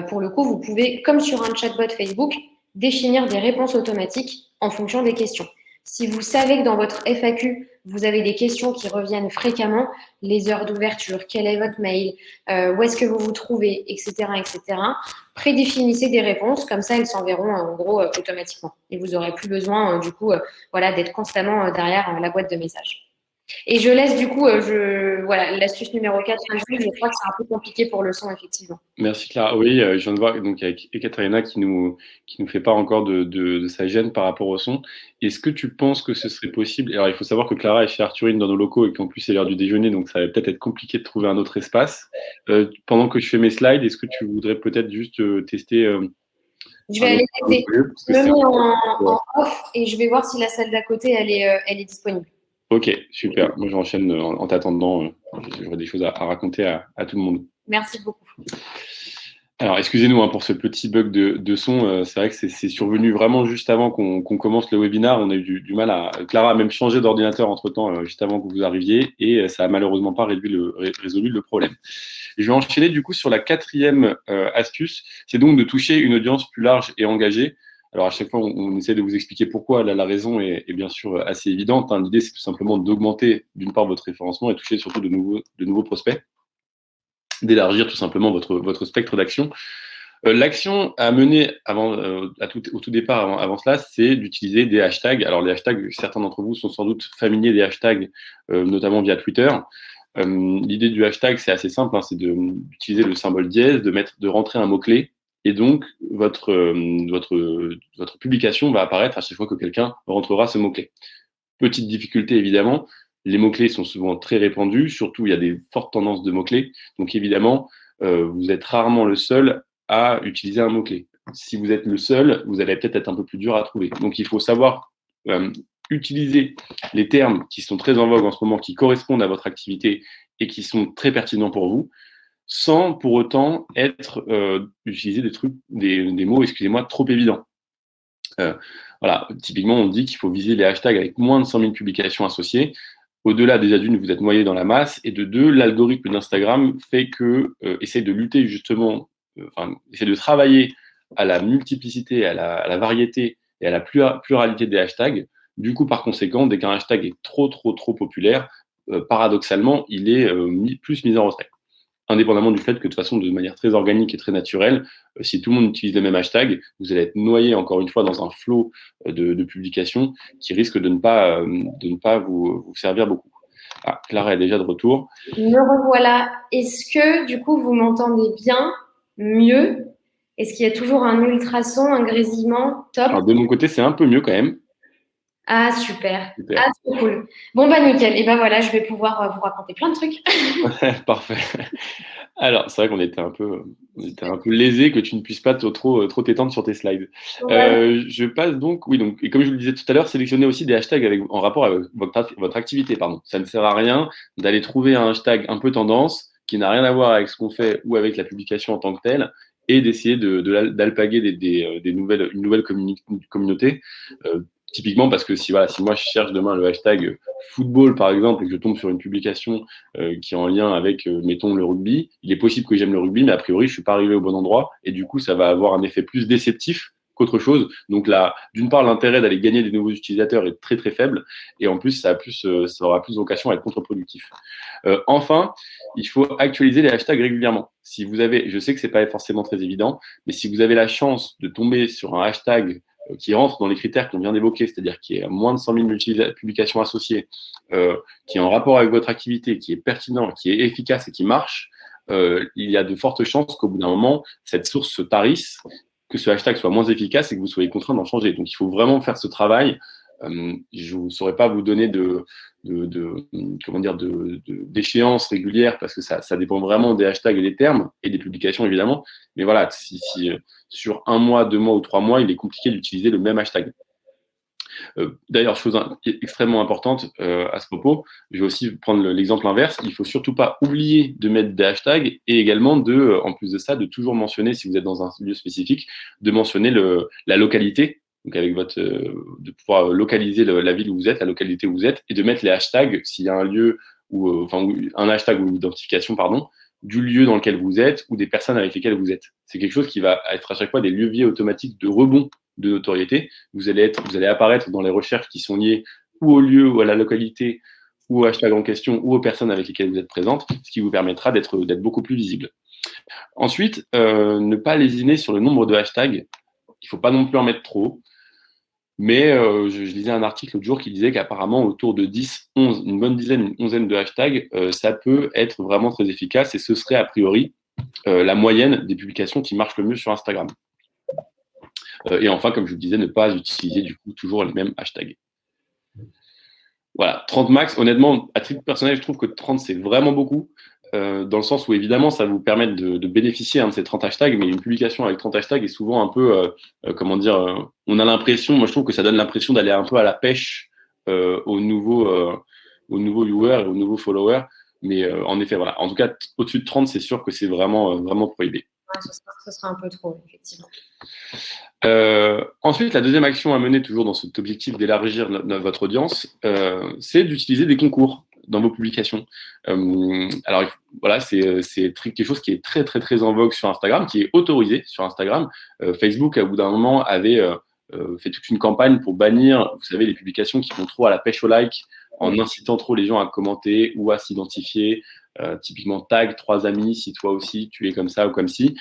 Pour le coup, vous pouvez, comme sur un chatbot Facebook, définir des réponses automatiques en fonction des questions. Si vous savez que dans votre FAQ, vous avez des questions qui reviennent fréquemment, les heures d'ouverture, quel est votre mail, où est-ce que vous vous trouvez, etc., etc., prédéfinissez des réponses, comme ça, elles s'enverront en gros automatiquement. Et vous n'aurez plus besoin, d'être constamment derrière la boîte de messages. Et je laisse du coup, l'astuce numéro 4, je crois que c'est un peu compliqué pour le son, effectivement. Merci Clara. Oui, je viens de voir donc avec Ekaterina qui nous fait part encore de sa gêne par rapport au son. Est-ce que tu penses que ce serait possible? Alors, il faut savoir que Clara est chez Arthurine dans nos locaux et qu'en plus c'est l'heure du déjeuner, donc ça va peut-être être compliqué de trouver un autre espace. Pendant que je fais mes slides, est-ce que tu voudrais peut-être juste tester Je vais aller tester. Je me mets en off et je vais voir si la salle d'à côté elle est disponible. Ok, super. Moi, j'enchaîne en t'attendant. J'aurais des choses à raconter à tout le monde. Merci beaucoup. Alors, excusez-nous pour ce petit bug de son. C'est vrai que c'est survenu vraiment juste avant qu'on commence le webinar. On a eu du mal à… Clara a même changé d'ordinateur entre-temps, juste avant que vous arriviez, et ça n'a malheureusement pas résolu le problème. Je vais enchaîner du coup sur la quatrième astuce. C'est donc de toucher une audience plus large et engagée. Alors, à chaque fois, on essaie de vous expliquer pourquoi. Là, la raison est bien sûr assez évidente. L'idée, c'est tout simplement d'augmenter, d'une part, votre référencement et toucher surtout de nouveaux prospects, d'élargir tout simplement votre spectre d'action. L'action à mener au tout départ, avant cela, c'est d'utiliser des hashtags. Alors, les hashtags, certains d'entre vous sont sans doute familiers des hashtags, notamment via Twitter. L'idée du hashtag, c'est assez simple, c'est d'utiliser le symbole dièse, de rentrer un mot-clé. Et donc, votre publication va apparaître à chaque fois que quelqu'un rentrera ce mot-clé. Petite difficulté, évidemment, les mots-clés sont souvent très répandus, surtout il y a des fortes tendances de mots-clés. Donc, évidemment, vous êtes rarement le seul à utiliser un mot-clé. Si vous êtes le seul, vous allez peut-être être un peu plus dur à trouver. Donc, il faut savoir utiliser les termes qui sont très en vogue en ce moment, qui correspondent à votre activité et qui sont très pertinents pour vous, sans pour autant utiliser des mots, excusez-moi, trop évidents. Voilà, typiquement, on dit qu'il faut viser les hashtags avec moins de 100 000 publications associées. Au-delà, déjà d'une, vous êtes noyé dans la masse, et de deux, l'algorithme d'Instagram fait essaie de lutter justement, essaie de travailler à la multiplicité, à la variété et à la pluralité des hashtags. Du coup, par conséquent, dès qu'un hashtag est trop populaire, paradoxalement, il est plus mis en retrait. Indépendamment du fait que de toute façon, de manière très organique et très naturelle, si tout le monde utilise le même hashtag, vous allez être noyé encore une fois dans un flot de publications qui risque de ne pas vous servir beaucoup. Ah, Clara est déjà de retour. Me revoilà. Est-ce que du coup vous m'entendez bien, mieux? Est-ce qu'il y a toujours un ultrason, un grésillement? Top. Alors de mon côté, c'est un peu mieux quand même. Ah, super. Ah, trop cool. Bon, nickel. Et voilà, je vais pouvoir vous raconter plein de trucs. Parfait. Alors, c'est vrai on était un peu lésé que tu ne puisses pas trop t'étendre sur tes slides. Ouais. Je passe donc, oui, donc, et comme je vous le disais tout à l'heure, sélectionnez aussi des hashtags en rapport avec votre activité, pardon. Ça ne sert à rien d'aller trouver un hashtag un peu tendance qui n'a rien à voir avec ce qu'on fait ou avec la publication en tant que telle et d'essayer d'alpaguer une nouvelle communauté. Typiquement parce que si moi je cherche demain le hashtag football par exemple et que je tombe sur une publication qui est en lien avec, mettons, le rugby. Il est possible que j'aime le rugby, mais a priori, je ne suis pas arrivé au bon endroit. Et du coup, ça va avoir un effet plus déceptif qu'autre chose. Donc là, d'une part, l'intérêt d'aller gagner des nouveaux utilisateurs est très très faible. Et en plus, ça aura plus vocation à être contre-productif. Enfin, il faut actualiser les hashtags régulièrement. Si vous avez, je sais que ce n'est pas forcément très évident, mais si vous avez la chance de tomber sur un hashtag qui rentre dans les critères qu'on vient d'évoquer, c'est-à-dire qui est à moins de 100 000 publications associées, qui est en rapport avec votre activité, qui est pertinent, qui est efficace et qui marche, il y a de fortes chances qu'au bout d'un moment, cette source se tarisse, que ce hashtag soit moins efficace et que vous soyez contraint d'en changer. Donc, il faut vraiment faire ce travail. Je ne saurais pas vous donner d'échéances régulières parce que ça dépend vraiment des hashtags et des termes et des publications, évidemment. Mais voilà, si sur 1 mois, 2 mois ou 3 mois, il est compliqué d'utiliser le même hashtag. D'ailleurs, chose extrêmement importante à ce propos, je vais aussi prendre l'exemple inverse. Il ne faut surtout pas oublier de mettre des hashtags et également en plus de ça, de toujours mentionner, si vous êtes dans un lieu spécifique, de mentionner la localité, donc avec de pouvoir localiser la ville où vous êtes, la localité où vous êtes, et de mettre les hashtags s'il y a un lieu ou un hashtag ou une identification, pardon, du lieu dans lequel vous êtes ou des personnes avec lesquelles vous êtes. C'est quelque chose qui va être à chaque fois des leviers automatiques de rebond de notoriété. Vous allez apparaître dans les recherches qui sont liées ou au lieu ou à la localité ou au hashtag en question ou aux personnes avec lesquelles vous êtes présente, ce qui vous permettra d'être beaucoup plus visible. Ensuite, ne pas lésiner sur le nombre de hashtags. Il ne faut pas non plus en mettre trop. Mais je lisais un article l'autre jour qui disait qu'apparemment, autour de 10, 11, une bonne dizaine, une onzaine de hashtags, ça peut être vraiment très efficace et ce serait a priori la moyenne des publications qui marchent le mieux sur Instagram. Et enfin, comme je vous le disais, ne pas utiliser du coup toujours les mêmes hashtags. Voilà, 30 max. Honnêtement, à titre personnel, je trouve que 30, c'est vraiment beaucoup. Dans le sens où, évidemment, ça vous permet de bénéficier de ces 30 hashtags, mais une publication avec 30 hashtags est souvent un peu, on a l'impression, moi je trouve que ça donne l'impression d'aller un peu à la pêche aux nouveaux viewers et aux nouveaux followers. Mais en effet, voilà. En tout cas, au-dessus de 30, c'est sûr que c'est vraiment prohibé. Ouais, ce sera un peu trop, effectivement. Ensuite, la deuxième action à mener, toujours dans cet objectif d'élargir votre audience, c'est d'utiliser des concours dans vos publications. Alors, voilà, c'est quelque chose qui est très, très, très en vogue sur Instagram, qui est autorisé sur Instagram. Facebook, à bout d'un moment, avait fait toute une campagne pour bannir, vous savez, les publications qui vont trop à la pêche au like, en incitant trop les gens à commenter ou à s'identifier. Typiquement tag 3 amis si toi aussi tu es comme ça ou comme si.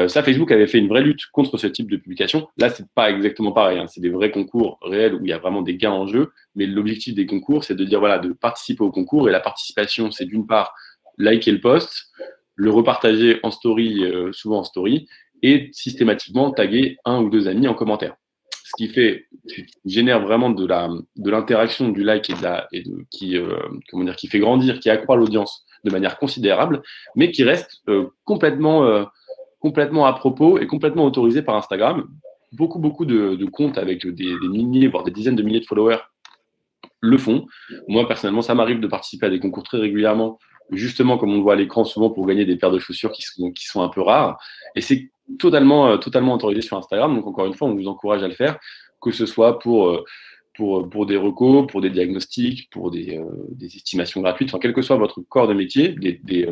Ça, Facebook avait fait une vraie lutte contre ce type de publication. Là, c'est pas exactement pareil. Hein. C'est des vrais concours réels où il y a vraiment des gains en jeu. Mais l'objectif des concours, c'est de dire voilà, de participer au concours. Et la participation, c'est d'une part liker le post, le repartager en story, souvent en story, et systématiquement taguer 1 ou 2 amis en commentaire. Ce qui génère vraiment de l'interaction, du like qui fait grandir, qui accroît l'audience de manière considérable, mais qui reste complètement à propos et complètement autorisé par Instagram. Beaucoup de comptes avec des milliers, voire des dizaines de milliers de followers le font. Moi, personnellement, ça m'arrive de participer à des concours très régulièrement, justement, comme on le voit à l'écran, souvent pour gagner des paires de chaussures qui sont un peu rares. Et c'est totalement autorisé sur Instagram. Donc, encore une fois, on vous encourage à le faire, que ce soit pour des recos, pour des diagnostics, pour des estimations gratuites, enfin, quel que soit votre corps de métier, des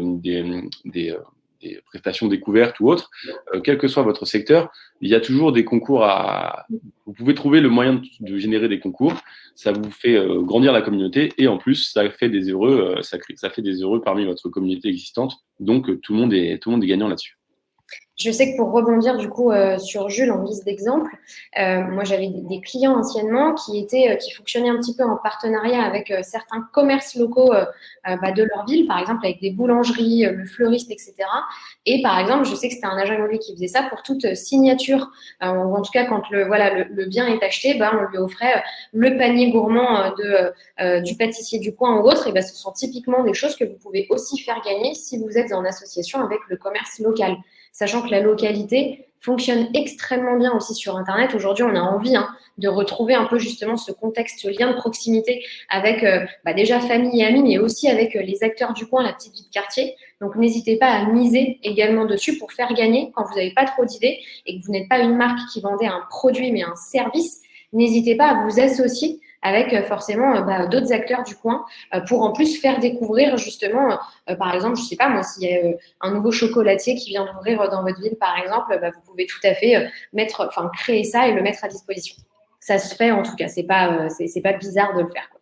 prestations découvertes ou autres, quel que soit votre secteur, il y a toujours des concours Vous pouvez trouver le moyen de générer des concours. Ça vous fait grandir la communauté et en plus, ça fait des heureux, ça fait des heureux parmi votre communauté existante. Donc, tout le monde est gagnant là-dessus. Je sais que pour rebondir du coup sur Jules en guise d'exemple, moi j'avais des clients anciennement qui fonctionnaient un petit peu en partenariat avec certains commerces locaux de leur ville, par exemple avec des boulangeries, le fleuriste, etc. Et par exemple, je sais que c'était un agent immobilier qui faisait ça pour toute signature, ou en tout cas quand le bien est acheté, on lui offrait le panier gourmand du pâtissier du coin ou autre. Et ce sont typiquement des choses que vous pouvez aussi faire gagner si vous êtes en association avec le commerce local. Sachant que la localité fonctionne extrêmement bien aussi sur Internet. Aujourd'hui, on a envie de retrouver un peu justement ce contexte, ce lien de proximité avec déjà famille et amis, mais aussi avec les acteurs du coin, la petite vie de quartier. Donc, n'hésitez pas à miser également dessus pour faire gagner quand vous n'avez pas trop d'idées et que vous n'êtes pas une marque qui vendait un produit, mais un service. N'hésitez pas à vous associer avec forcément d'autres acteurs du coin pour en plus faire découvrir justement, par exemple, je ne sais pas moi, s'il y a un nouveau chocolatier qui vient d'ouvrir dans votre ville, par exemple, vous pouvez tout à fait créer ça et le mettre à disposition. Ça se fait en tout cas, c'est pas bizarre de le faire, quoi.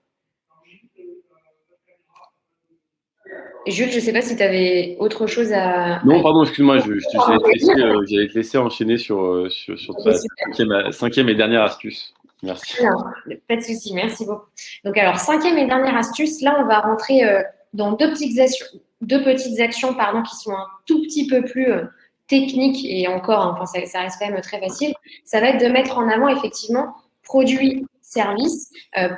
Et Jules, je ne sais pas si tu avais autre chose à. Non, pardon, excuse-moi, j'allais te laisser enchaîner sur Ok, ta super. cinquième et dernière astuce. Merci. Non, pas de souci, merci beaucoup. Donc, alors, cinquième et dernière astuce, là, on va rentrer dans deux petites actions qui sont un tout petit peu plus techniques et encore, ça reste quand même très facile. Ça va être de mettre en avant effectivement produits, services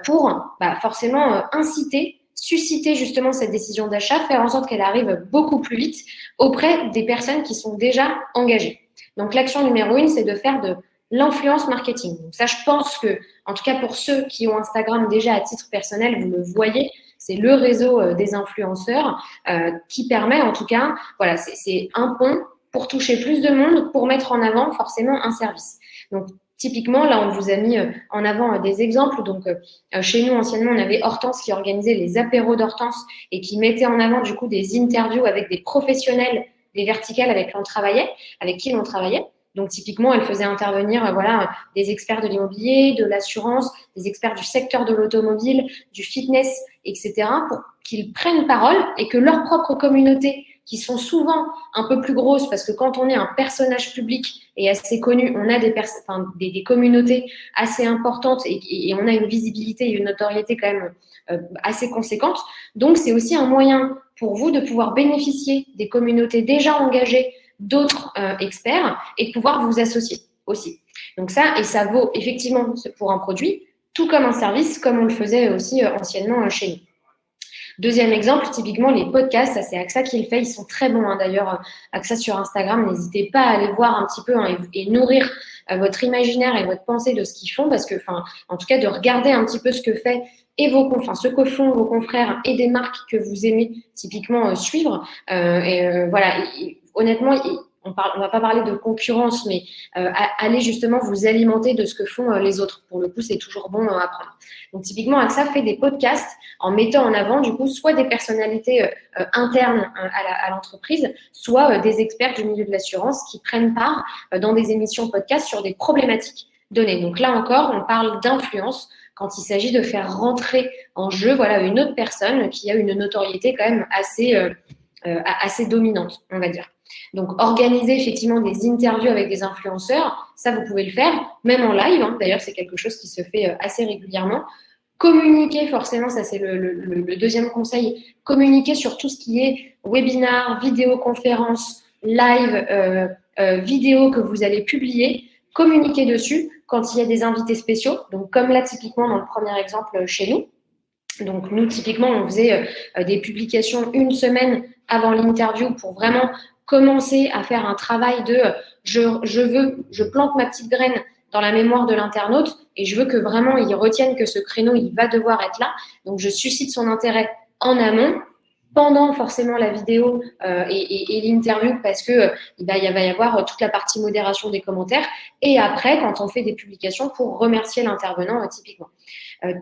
pour forcément inciter, susciter justement cette décision d'achat, faire en sorte qu'elle arrive beaucoup plus vite auprès des personnes qui sont déjà engagées. Donc, l'action numéro 1, c'est de faire de l'influence marketing. Donc ça, je pense que, en tout cas pour ceux qui ont Instagram déjà à titre personnel, vous le voyez, c'est le réseau des influenceurs qui permet, en tout cas, voilà, c'est un pont pour toucher plus de monde, pour mettre en avant forcément un service. Donc, typiquement, là, on vous a mis en avant des exemples. Donc, chez nous, anciennement, on avait Hortense qui organisait les apéros d'Hortense et qui mettait en avant, du coup, des interviews avec des professionnels des verticales avec qui l'on travaillait. Donc, typiquement, elle faisait intervenir des experts de l'immobilier, de l'assurance, des experts du secteur de l'automobile, du fitness, etc., pour qu'ils prennent parole et que leur propre communauté, qui sont souvent un peu plus grosses, parce que quand on est un personnage public et assez connu, on a des communautés assez importantes et on a une visibilité et une notoriété quand même assez conséquente. Donc, c'est aussi un moyen pour vous de pouvoir bénéficier des communautés déjà engagées d'autres experts et de pouvoir vous associer aussi. Donc ça, et ça vaut effectivement pour un produit, tout comme un service, comme on le faisait aussi anciennement chez nous. Deuxième exemple, typiquement les podcasts, ça c'est AXA qui le fait, ils sont très bons d'ailleurs, AXA sur Instagram, n'hésitez pas à aller voir un petit peu et nourrir votre imaginaire et votre pensée de ce qu'ils font, parce que, en tout cas, de regarder un petit peu ce que fait ce que font vos confrères et des marques que vous aimez typiquement suivre. Honnêtement, on va pas parler de concurrence, mais allez justement vous alimenter de ce que font les autres. Pour le coup, c'est toujours bon à prendre. Donc, typiquement, AXA fait des podcasts en mettant en avant, du coup, soit des personnalités internes à l'entreprise, soit des experts du milieu de l'assurance qui prennent part dans des émissions podcast sur des problématiques données. Donc là encore, on parle d'influence quand il s'agit de faire rentrer en jeu une autre personne qui a une notoriété quand même assez dominante, on va dire. Donc, organiser effectivement des interviews avec des influenceurs, ça, vous pouvez le faire, même en live. D'ailleurs, c'est quelque chose qui se fait assez régulièrement. Communiquer, forcément, ça c'est le deuxième conseil, communiquer sur tout ce qui est webinar, vidéoconférence, live, vidéo que vous allez publier, communiquer dessus quand il y a des invités spéciaux, donc comme là typiquement dans le premier exemple chez nous. Donc nous, typiquement, on faisait des publications une semaine avant l'interview pour vraiment commencer à faire un travail de je plante ma petite graine dans la mémoire de l'internaute et je veux que vraiment il retienne que ce créneau, il va devoir être là. Donc, je suscite son intérêt en amont, pendant forcément la vidéo et l'interview parce que il va y avoir toute la partie modération des commentaires et après, quand on fait des publications pour remercier l'intervenant typiquement.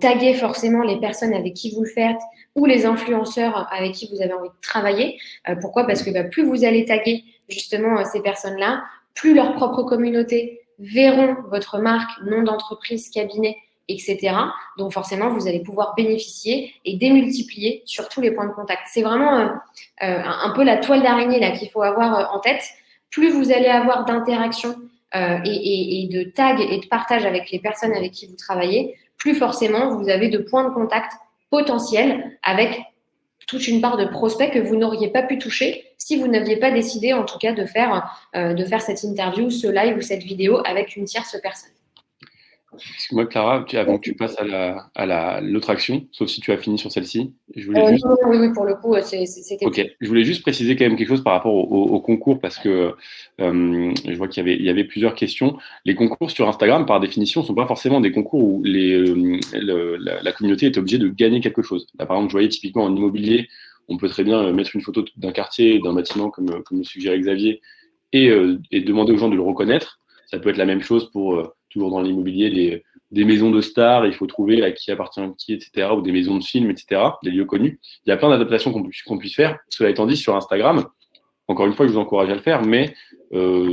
Taguer forcément les personnes avec qui vous le faites ou les influenceurs avec qui vous avez envie de travailler. Pourquoi ? Parce que plus vous allez taguer justement ces personnes-là, plus leur propre communauté verront votre marque, nom d'entreprise, cabinet, etc. Donc forcément, vous allez pouvoir bénéficier et démultiplier sur tous les points de contact. C'est vraiment un peu la toile d'araignée là qu'il faut avoir en tête plus vous allez avoir d'interactions et de tags et de partage avec les personnes avec qui vous travaillez, plus forcément vous avez de points de contact potentiels avec toute une part de prospects que vous n'auriez pas pu toucher si vous n'aviez pas décidé en tout cas de faire cette interview, ce live ou cette vidéo avec une tierce personne. Excuse-moi, Clara, avant que tu passes à l'autre action, sauf si tu as fini sur celle-ci, je voulais juste. Non, oui, pour le coup, c'était. Ok, je voulais juste préciser quand même quelque chose par rapport au concours parce que je vois qu'il y avait plusieurs questions. Les concours sur Instagram, par définition, ne sont pas forcément des concours où la communauté est obligée de gagner quelque chose. Là, par exemple, je voyais typiquement en immobilier, on peut très bien mettre une photo d'un quartier, d'un bâtiment, comme le suggérait Xavier, et demander aux gens de le reconnaître. Ça peut être la même chose pour, toujours dans l'immobilier, des maisons de stars, il faut trouver à qui appartient qui, etc., ou des maisons de films, etc., des lieux connus. Il y a plein d'adaptations qu'on puisse faire. Cela étant dit, sur Instagram, encore une fois, je vous encourage à le faire, mais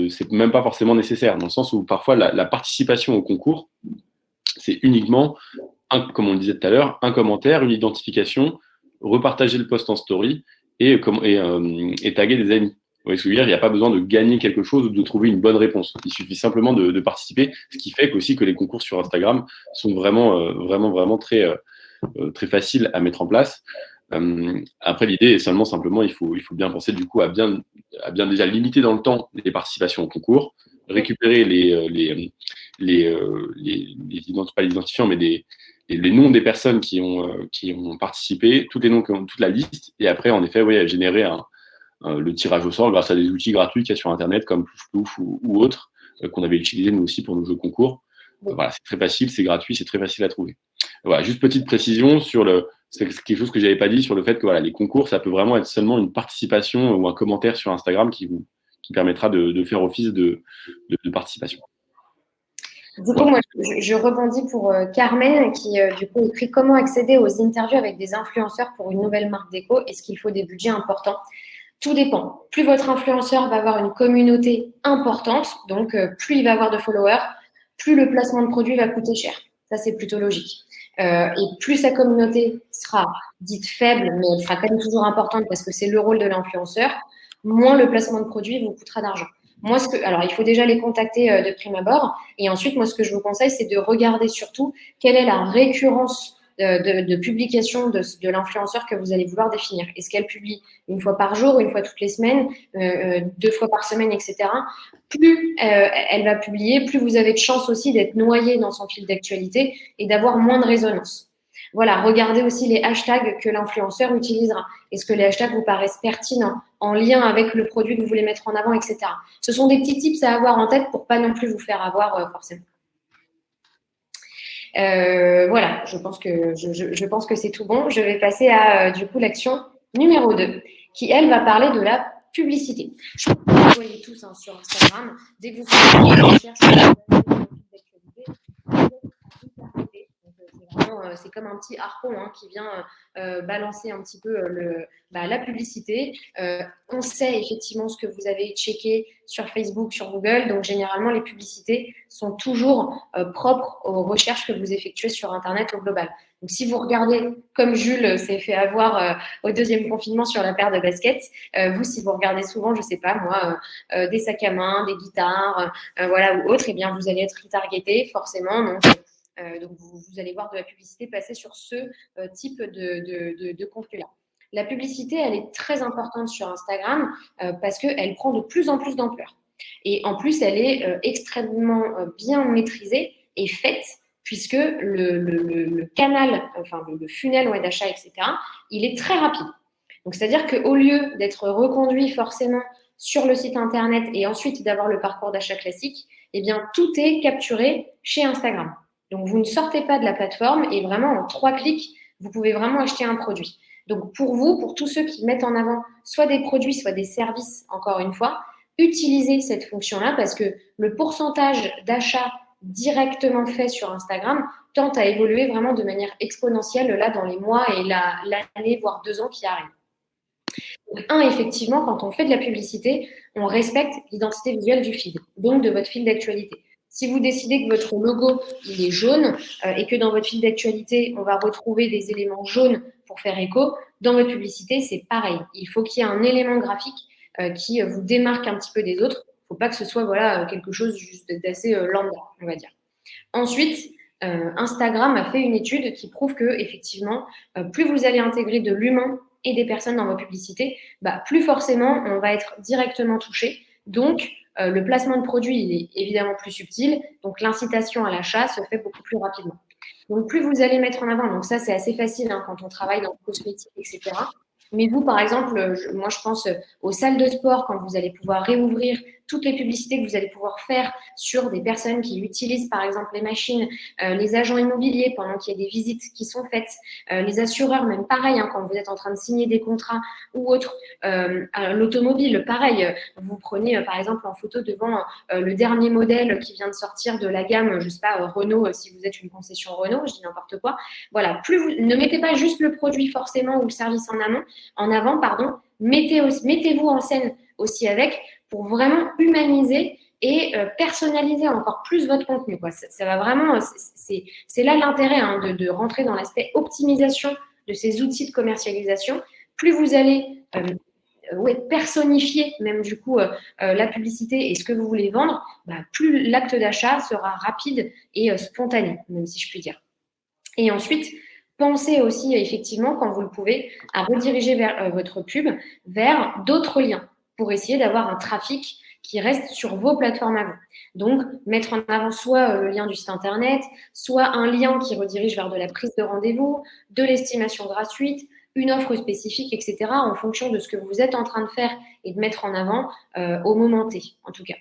c'est même pas forcément nécessaire, dans le sens où parfois la participation au concours, c'est uniquement, comme on le disait tout à l'heure, un commentaire, une identification, repartager le post en story et taguer des amis. Vous voyez ce que je veux dire? Il n'y a pas besoin de gagner quelque chose ou de trouver une bonne réponse. Il suffit simplement de participer, ce qui fait aussi que les concours sur Instagram sont vraiment très faciles à mettre en place. Après, l'idée est simplement, il faut bien penser du coup à bien déjà limiter dans le temps les participations au concours, récupérer pas les identifiants, mais les noms des personnes qui ont participé, tous les noms, toute la liste, et après, en effet, oui, générer le tirage au sort grâce à des outils gratuits qu'il y a sur Internet comme Plouf ou autres qu'on avait utilisé nous aussi pour nos jeux concours. Voilà, c'est très facile, c'est gratuit, c'est très facile à trouver. Voilà, juste petite précision c'est quelque chose que j'avais pas dit sur le fait que voilà, les concours, ça peut vraiment être seulement une participation ou un commentaire sur Instagram qui permettra de faire office de participation. Du coup, moi, je rebondis pour Carmen qui, du coup, écrit comment accéder aux interviews avec des influenceurs pour une nouvelle marque déco. Est-ce qu'il faut des budgets importants? Tout dépend. Plus votre influenceur va avoir une communauté importante, donc plus il va avoir de followers, plus le placement de produit va coûter cher. Ça, c'est plutôt logique. Et plus sa communauté sera dite faible, mais elle sera quand même toujours importante parce que c'est le rôle de l'influenceur, moins le placement de produit vous coûtera d'argent. Alors, il faut déjà les contacter de prime abord. Et ensuite, moi, ce que je vous conseille, c'est de regarder surtout quelle est la récurrence de publication de l'influenceur que vous allez vouloir définir. Est-ce qu'elle publie une fois par jour, une fois toutes les semaines, 2 fois par semaine, etc. Plus elle va publier, plus vous avez de chances aussi d'être noyé dans son fil d'actualité et d'avoir moins de résonance. Voilà, regardez aussi les hashtags que l'influenceur utilisera. Est-ce que les hashtags vous paraissent pertinents, en lien avec le produit que vous voulez mettre en avant, etc. Ce sont des petits tips à avoir en tête pour pas non plus vous faire avoir forcément. Voilà, je pense que c'est tout bon. Je vais passer à du coup l'action numéro 2, qui elle va parler de la publicité. Je pense que vous voyez tous sur Instagram, dès que vous faites une recherche sur d'actualité, c'est comme un petit harpon qui vient balancer un petit peu la publicité. On sait effectivement ce que vous avez checké sur Facebook, sur Google. Donc, généralement, les publicités sont toujours propres aux recherches que vous effectuez sur Internet au global. Donc, si vous regardez, comme Jules s'est fait avoir au deuxième confinement sur la paire de baskets, vous, si vous regardez souvent, je ne sais pas moi, des sacs à main, des guitares, voilà, ou autres, eh bien, vous allez être retargeté forcément. Donc vous allez voir de la publicité passer sur ce type de contenu-là. La publicité, elle est très importante sur Instagram parce qu'elle prend de plus en plus d'ampleur. Et en plus, elle est extrêmement bien maîtrisée et faite puisque le canal, enfin le funnel d'achat, etc., il est très rapide. Donc, c'est-à-dire qu'au lieu d'être reconduit forcément sur le site Internet et ensuite d'avoir le parcours d'achat classique, eh bien, tout est capturé chez Instagram. Donc, vous ne sortez pas de la plateforme et vraiment, en 3 clics, vous pouvez vraiment acheter un produit. Donc, pour vous, pour tous ceux qui mettent en avant soit des produits, soit des services, encore une fois, utilisez cette fonction-là parce que le pourcentage d'achats directement fait sur Instagram tend à évoluer vraiment de manière exponentielle là dans les mois et l'année, voire 2 ans qui arrivent. Donc, effectivement, quand on fait de la publicité, on respecte l'identité visuelle du feed, donc de votre fil d'actualité. Si vous décidez que votre logo il est jaune et que dans votre fil d'actualité, on va retrouver des éléments jaunes pour faire écho, dans votre publicité, c'est pareil. Il faut qu'il y ait un élément graphique qui vous démarque un petit peu des autres faut pas que ce soit voilà, quelque chose juste d'assez lambda, on va dire. Ensuite, Instagram a fait une étude qui prouve que effectivement, plus vous allez intégrer de l'humain et des personnes dans vos publicités, bah, plus forcément on va être directement touché. Donc, le placement de produit, il est évidemment plus subtil. Donc, l'incitation à l'achat se fait beaucoup plus rapidement. Donc, plus vous allez mettre en avant, donc ça, c'est assez facile hein, quand on travaille dans le cosmétique, etc. Mais vous, par exemple, moi, je pense aux salles de sport, quand vous allez pouvoir réouvrir toutes les publicités que vous allez pouvoir faire sur des personnes qui utilisent, par exemple, les machines, les agents immobiliers pendant qu'il y a des visites qui sont faites, les assureurs, même pareil, hein, quand vous êtes en train de signer des contrats ou autres, l'automobile, pareil, vous prenez, par exemple, en photo devant le dernier modèle qui vient de sortir de la gamme, je ne sais pas, Renault, si vous êtes une concession Renault, je dis n'importe quoi. Voilà, plus vous ne mettez pas juste le produit forcément ou le service en avant, pardon, mettez-vous en scène aussi avec pour vraiment humaniser et personnaliser encore plus votre contenu, quoi. Ça va vraiment, c'est là l'intérêt hein, de rentrer dans l'aspect optimisation de ces outils de commercialisation. Plus vous allez personnifier même du coup la publicité et ce que vous voulez vendre, bah, plus l'acte d'achat sera rapide et spontané, même si je puis dire. Et ensuite, pensez aussi effectivement, quand vous le pouvez, à rediriger vers, votre pub vers d'autres liens pour essayer d'avoir un trafic qui reste sur vos plateformes à vous. Donc, mettre en avant soit le lien du site internet, soit un lien qui redirige vers de la prise de rendez-vous, de l'estimation gratuite, une offre spécifique, etc., en fonction de ce que vous êtes en train de faire et de mettre en avant au moment T, en tout cas.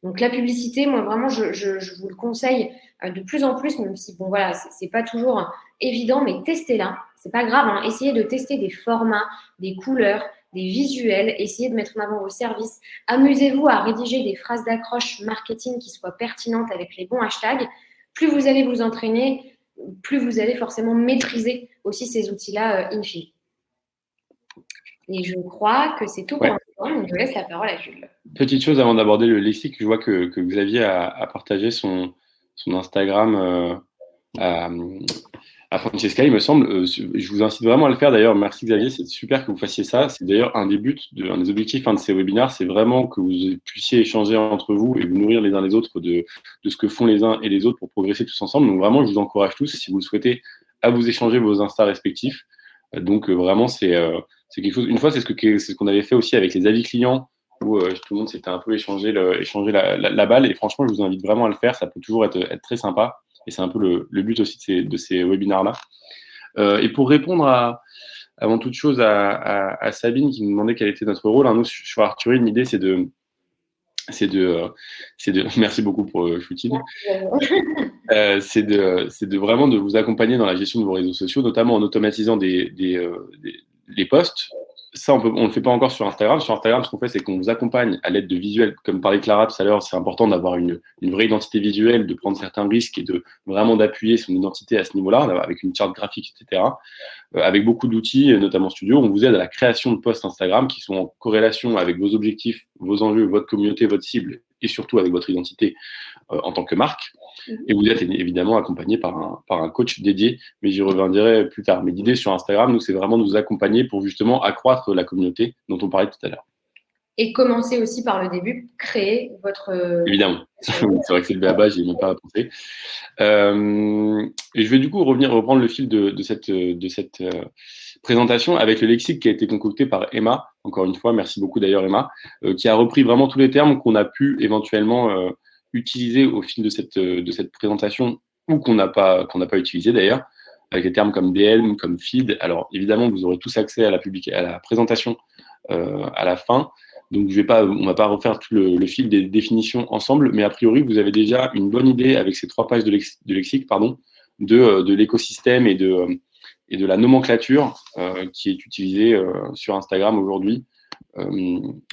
Donc, la publicité, moi, vraiment, je vous le conseille de plus en plus, même si, bon, voilà, c'est pas toujours évident, mais testez-la. C'est pas grave, hein. Essayez de tester des formats, des couleurs, des visuels, essayez de mettre en avant vos services. Amusez-vous à rédiger des phrases d'accroche marketing qui soient pertinentes avec les bons hashtags. Plus vous allez vous entraîner, plus vous allez forcément maîtriser aussi ces outils-là in fine. Et je crois que c'est tout pour l'instant. Donc, je laisse la parole à Jules. Petite chose avant d'aborder le lexique, je vois que Xavier a partagé son Instagram à Francesca, il me semble. Je vous incite vraiment à le faire d'ailleurs. Merci Xavier, c'est super que vous fassiez ça. C'est d'ailleurs un des buts, un des objectifs de ces webinaires, c'est vraiment que vous puissiez échanger entre vous et vous nourrir les uns les autres de ce que font les uns et les autres pour progresser tous ensemble. Donc vraiment, je vous encourage tous, si vous le souhaitez, à vous échanger vos Insta respectifs. Donc vraiment, c'est quelque chose. Une fois, c'est ce qu'on avait fait aussi avec les avis clients, où tout le monde s'était un peu échangé la balle. Et franchement, je vous invite vraiment à le faire. Ça peut toujours être très sympa. Et c'est un peu le but aussi de ces webinaires-là. Et pour répondre avant toute chose à Sabine qui nous demandait quel était notre rôle, hein, nous, sur Arthurine, l'idée, c'est de merci beaucoup pour Shootine. C'est de vraiment de vous accompagner dans la gestion de vos réseaux sociaux, notamment en automatisant les posts. Ça, on ne le fait pas encore sur Instagram. Sur Instagram, ce qu'on fait, c'est qu'on vous accompagne à l'aide de visuels. Comme parlait Clara tout à l'heure, c'est important d'avoir une vraie identité visuelle, de prendre certains risques et de vraiment d'appuyer son identité à ce niveau-là, avec une charte graphique, etc. Avec beaucoup d'outils, notamment Studio, on vous aide à la création de posts Instagram qui sont en corrélation avec vos objectifs, vos enjeux, votre communauté, votre cible et surtout avec votre identité en tant que marque. Et vous êtes évidemment accompagné par un coach dédié, mais j'y reviendrai plus tard. Mais l'idée sur Instagram, nous, c'est vraiment de vous accompagner pour justement accroître la communauté dont on parlait tout à l'heure. Et commencer aussi par le début, créer votre… Évidemment, c'est vrai que c'est le BABA, j'y ai même pas pensé. Et je vais du coup reprendre le fil de cette présentation avec le lexique qui a été concocté par Emma. Encore une fois, merci beaucoup d'ailleurs Emma, qui a repris vraiment tous les termes qu'on a pu éventuellement utilisé au fil de cette présentation ou qu'on n'a pas utilisé d'ailleurs, avec des termes comme DM, comme feed. Alors évidemment, vous aurez tous accès à la présentation à la fin. Donc on ne va pas refaire tout le fil des définitions ensemble, mais a priori, vous avez déjà une bonne idée avec ces 3 pages de lexique, de l'écosystème et de la nomenclature qui est utilisée sur Instagram aujourd'hui.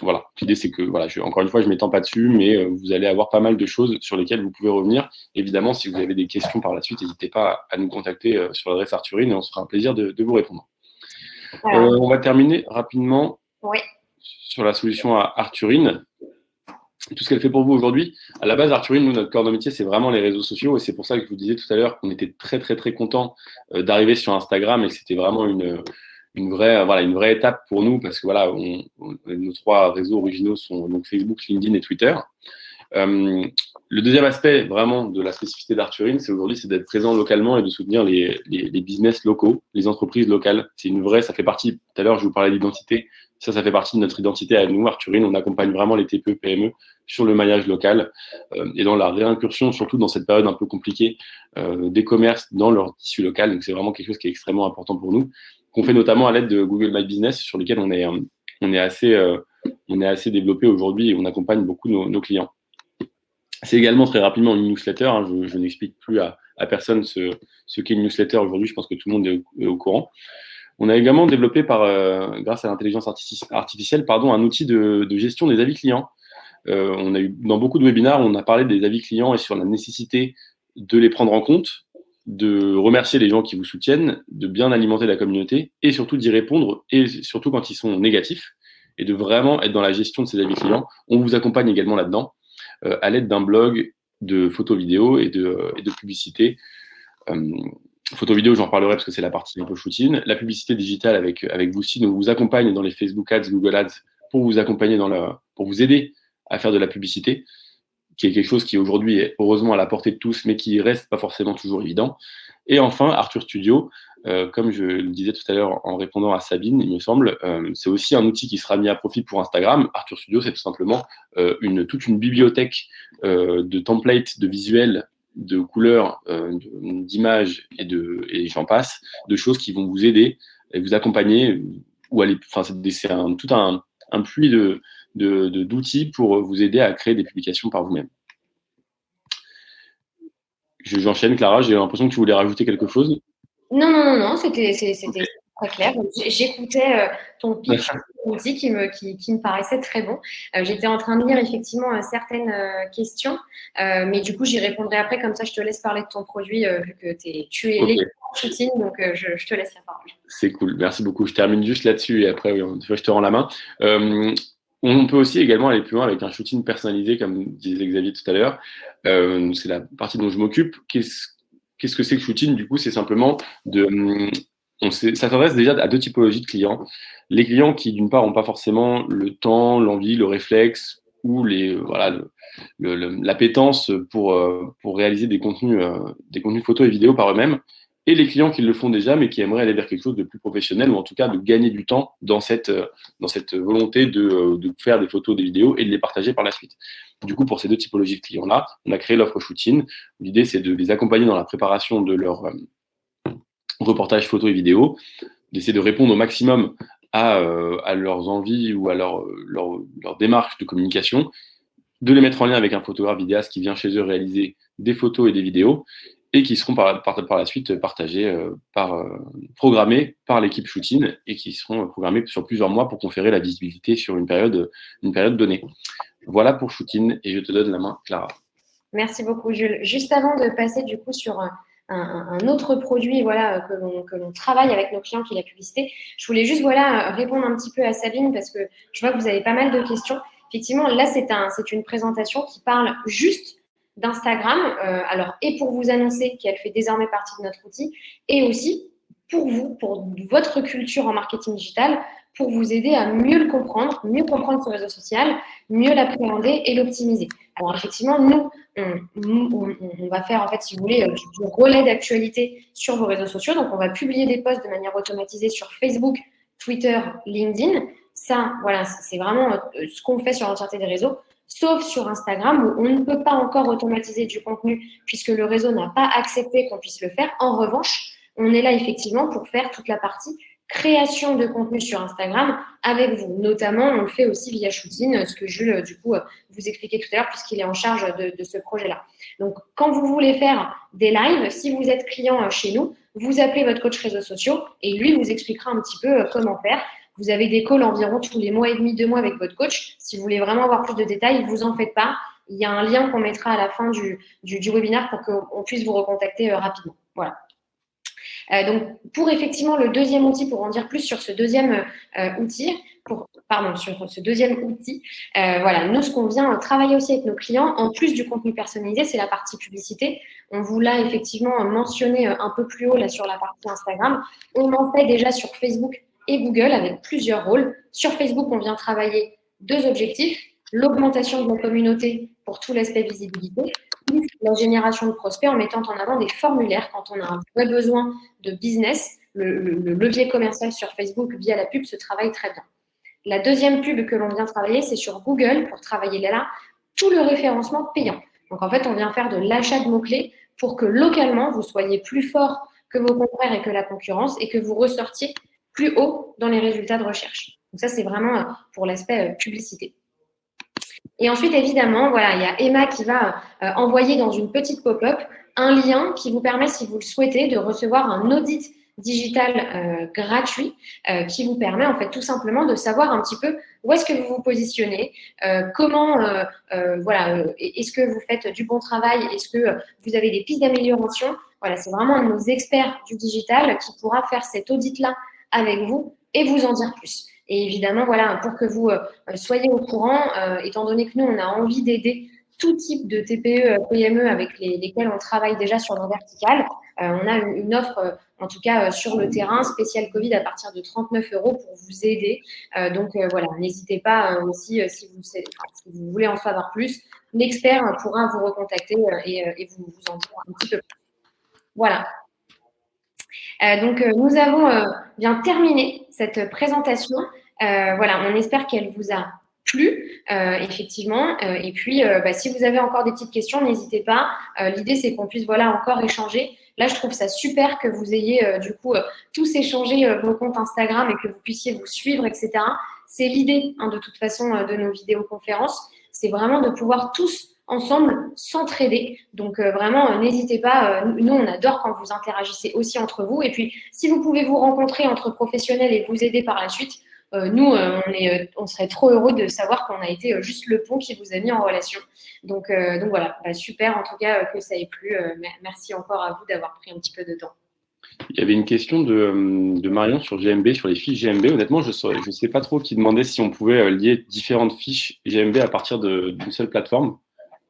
Voilà, l'idée c'est que, encore une fois, je ne m'étends pas dessus, mais vous allez avoir pas mal de choses sur lesquelles vous pouvez revenir. Évidemment, si vous avez des questions par la suite, n'hésitez pas à nous contacter sur l'adresse Arthurine et on se fera un plaisir de vous répondre. On va terminer rapidement sur la solution à Arthurine. Tout ce qu'elle fait pour vous aujourd'hui. À la base, Arthurine, nous, notre corps de métier, c'est vraiment les réseaux sociaux et c'est pour ça que je vous disais tout à l'heure qu'on était très, très, très content d'arriver sur Instagram et que c'était vraiment une vraie étape pour nous parce que voilà, nos 3 réseaux originaux sont donc Facebook, LinkedIn et Twitter. Le deuxième aspect vraiment de la spécificité d'Arthurine, c'est aujourd'hui, c'est d'être présent localement et de soutenir les business locaux, les entreprises locales. C'est une vraie, ça fait partie, tout à l'heure, je vous parlais d'identité, ça fait partie de notre identité à nous, Arthurine. On accompagne vraiment les TPE, PME sur le maillage local et dans la réincursion, surtout dans cette période un peu compliquée, des commerces dans leur tissu local. Donc, c'est vraiment quelque chose qui est extrêmement important pour nous, qu'on fait notamment à l'aide de Google My Business, sur lequel on est assez développé aujourd'hui et on accompagne beaucoup nos clients. C'est également très rapidement une newsletter. Hein. Je n'explique plus à personne ce qu'est une newsletter aujourd'hui. Je pense que tout le monde est au courant. On a également développé grâce à l'intelligence artificielle, un outil de gestion des avis clients. On a eu dans beaucoup de webinaires, on a parlé des avis clients et sur la nécessité de les prendre en compte, de remercier les gens qui vous soutiennent, de bien alimenter la communauté et surtout d'y répondre, et surtout quand ils sont négatifs, et de vraiment être dans la gestion de ces avis clients. On vous accompagne également là-dedans à l'aide d'un blog de photos vidéo et de publicité. Photo vidéo, j'en parlerai parce que c'est la partie un peu shooting. La publicité digitale avec Boosty, on vous accompagne dans les Facebook Ads, Google Ads pour vous accompagner pour vous aider à faire de la publicité, qui est quelque chose qui aujourd'hui est heureusement à la portée de tous, mais qui reste pas forcément toujours évident. Et enfin, Arthur Studio, comme je le disais tout à l'heure en répondant à Sabine, il me semble, c'est aussi un outil qui sera mis à profit pour Instagram. Arthur Studio, c'est tout simplement toute une bibliothèque de templates, de visuels, de couleurs, d'images et j'en passe, de choses qui vont vous aider et vous accompagner ou aller. Enfin, c'est tout un puits d'outils pour vous aider à créer des publications par vous-même. J'enchaîne, Clara, j'ai l'impression que tu voulais rajouter quelque chose. Non, c'était très clair. J'écoutais ton pitch outil qui me paraissait très bon. J'étais en train de lire effectivement certaines questions, mais du coup, j'y répondrai après. Comme ça, je te laisse parler de ton produit vu que tu es Okay. shooting, donc je te laisse la parole. C'est cool, merci beaucoup. Je termine juste là-dessus et après, je te rends la main. On peut aussi également aller plus loin avec un shooting personnalisé, comme disait Xavier tout à l'heure. C'est la partie dont je m'occupe. Qu'est-ce que c'est que shooting? Du coup, c'est simplement ça s'adresse déjà à 2 typologies de clients. Les clients qui, d'une part, n'ont pas forcément le temps, l'envie, le réflexe ou l'appétence pour réaliser des contenus photos et vidéos par eux-mêmes. Et les clients qui le font déjà, mais qui aimeraient aller vers quelque chose de plus professionnel, ou en tout cas de gagner du temps dans cette volonté de faire des photos, des vidéos et de les partager par la suite. Du coup, pour ces 2 typologies de clients-là, on a créé l'offre Shootin. L'idée, c'est de les accompagner dans la préparation de leur reportage photos et vidéos, d'essayer de répondre au maximum à leurs envies ou à leur démarche de communication, de les mettre en lien avec un photographe vidéaste qui vient chez eux réaliser des photos et des vidéos, et qui seront par la suite partagés, programmés par l'équipe Shootin et qui seront programmés sur plusieurs mois pour conférer la visibilité sur une période donnée. Voilà pour Shootin et je te donne la main, Clara. Merci beaucoup, Jules. Juste avant de passer du coup sur un autre produit que l'on travaille avec nos clients qui est la publicité, je voulais juste répondre un petit peu à Sabine parce que je vois que vous avez pas mal de questions. Effectivement, là, c'est une présentation qui parle juste d'Instagram, alors et pour vous annoncer qu'elle fait désormais partie de notre outil, et aussi pour vous, pour votre culture en marketing digital, pour vous aider à mieux comprendre ce réseau social, mieux l'appréhender et l'optimiser. Alors effectivement, nous, on va faire, en fait, si vous voulez, du relais d'actualité sur vos réseaux sociaux. Donc, on va publier des posts de manière automatisée sur Facebook, Twitter, LinkedIn. Ça, voilà, c'est vraiment ce qu'on fait sur l'entièreté des réseaux, sauf sur Instagram où on ne peut pas encore automatiser du contenu puisque le réseau n'a pas accepté qu'on puisse le faire. En revanche, on est là effectivement pour faire toute la partie création de contenu sur Instagram avec vous. Notamment, on le fait aussi via Shootin, ce que Jules, du coup, vous expliquait tout à l'heure puisqu'il est en charge de ce projet-là. Donc, quand vous voulez faire des lives, si vous êtes client chez nous, vous appelez votre coach réseaux sociaux et lui vous expliquera un petit peu comment faire. Vous avez des calls environ tous les mois et demi, 2 mois avec votre coach. Si vous voulez vraiment avoir plus de détails, vous en faites pas. Il y a un lien qu'on mettra à la fin du webinaire pour qu'on puisse vous recontacter rapidement. Voilà. Donc, pour effectivement le deuxième outil, pour en dire plus sur ce deuxième outil, voilà, nous, ce qu'on vient travailler aussi avec nos clients, en plus du contenu personnalisé, c'est la partie publicité. On vous l'a effectivement mentionné un peu plus haut là sur la partie Instagram. On en fait déjà sur Facebook et Google avec plusieurs rôles. Sur Facebook, on vient travailler 2 objectifs, l'augmentation de la communauté pour tout l'aspect visibilité, plus la génération de prospects en mettant en avant des formulaires quand on a un vrai besoin de business. Le levier commercial sur Facebook via la pub se travaille très bien. La deuxième pub que l'on vient travailler, c'est sur Google pour travailler là tout le référencement payant. Donc en fait, on vient faire de l'achat de mots-clés pour que localement, vous soyez plus fort que vos confrères et que la concurrence et que vous ressortiez plus haut dans les résultats de recherche. Donc ça, c'est vraiment pour l'aspect publicité. Et ensuite, évidemment, voilà, il y a Emma qui va envoyer dans une petite pop-up un lien qui vous permet, si vous le souhaitez, de recevoir un audit digital gratuit qui vous permet en fait tout simplement de savoir un petit peu où est-ce que vous vous positionnez, comment, voilà, est-ce que vous faites du bon travail, est-ce que vous avez des pistes d'amélioration. Voilà, c'est vraiment un de nos experts du digital qui pourra faire cet audit-là avec vous et vous en dire plus. Et évidemment, voilà, pour que vous soyez au courant, étant donné que nous, on a envie d'aider tout type de TPE, PME avec lesquels on travaille déjà sur nos verticales. On a une offre, en tout cas sur le terrain, spéciale Covid à partir de 39 € pour vous aider. Donc voilà, n'hésitez pas aussi si vous voulez en savoir plus. L'expert pourra vous recontacter et vous en dire un petit peu plus. Voilà. Donc, nous avons bien terminé cette présentation. Voilà, on espère qu'elle vous a plu, effectivement. Et puis, si vous avez encore des petites questions, n'hésitez pas. L'idée, c'est qu'on puisse voilà, encore échanger. Là, je trouve ça super que vous ayez du coup tous échangé vos comptes Instagram et que vous puissiez vous suivre, etc. C'est l'idée, de toute façon, de nos vidéoconférences. C'est vraiment de pouvoir tous ensemble s'entraider. Donc vraiment, n'hésitez pas. Nous, on adore quand vous interagissez aussi entre vous. Et puis, si vous pouvez vous rencontrer entre professionnels et vous aider par la suite, nous, on serait trop heureux de savoir qu'on a été juste le pont qui vous a mis en relation. Donc voilà, super en tout cas que ça ait plu. Merci encore à vous d'avoir pris un petit peu de temps. Il y avait une question de Marion sur GMB, sur les fiches GMB. Honnêtement, je ne sais pas trop qui demandait si on pouvait lier différentes fiches GMB à partir d'une seule plateforme.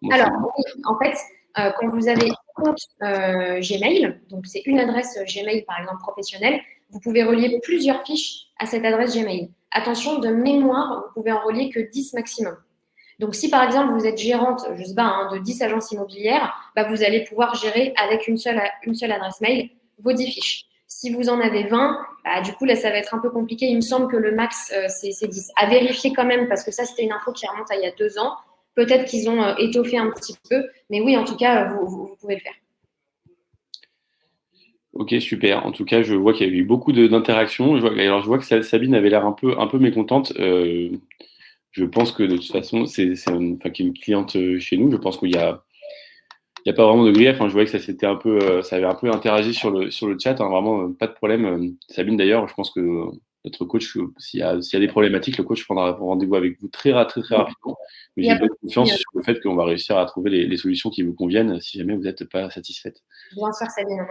Moi, alors, oui, en fait, quand vous avez un compte Gmail, donc c'est une adresse Gmail par exemple professionnelle, vous pouvez relier plusieurs fiches à cette adresse Gmail. Attention, de mémoire, vous pouvez en relier que 10 maximum. Donc, si par exemple vous êtes gérante, je sais pas, de 10 agences immobilières, vous allez pouvoir gérer avec une seule adresse mail vos 10 fiches. Si vous en avez 20, du coup, là, ça va être un peu compliqué. Il me semble que le max, c'est 10. À vérifier quand même, parce que ça, c'était une info qui remonte à il y a 2 ans. Peut-être qu'ils ont étoffé un petit peu, mais oui, en tout cas, vous pouvez le faire. Ok, super. En tout cas, je vois qu'il y a eu beaucoup d'interactions. Alors, je vois que Sabine avait l'air un peu mécontente. Je pense que de toute façon, c'est une cliente chez nous. Je pense qu'il y a pas vraiment de grief. Je voyais que ça avait un peu interagi sur le chat. Vraiment, pas de problème. Sabine, d'ailleurs, je pense que notre coach, s'il y a des problématiques, le coach prendra rendez-vous avec vous très rapidement. Mais j'ai bonne confiance sur le fait qu'on va réussir à trouver les solutions qui vous conviennent si jamais vous n'êtes pas satisfaite. Bien sûr, Sabine.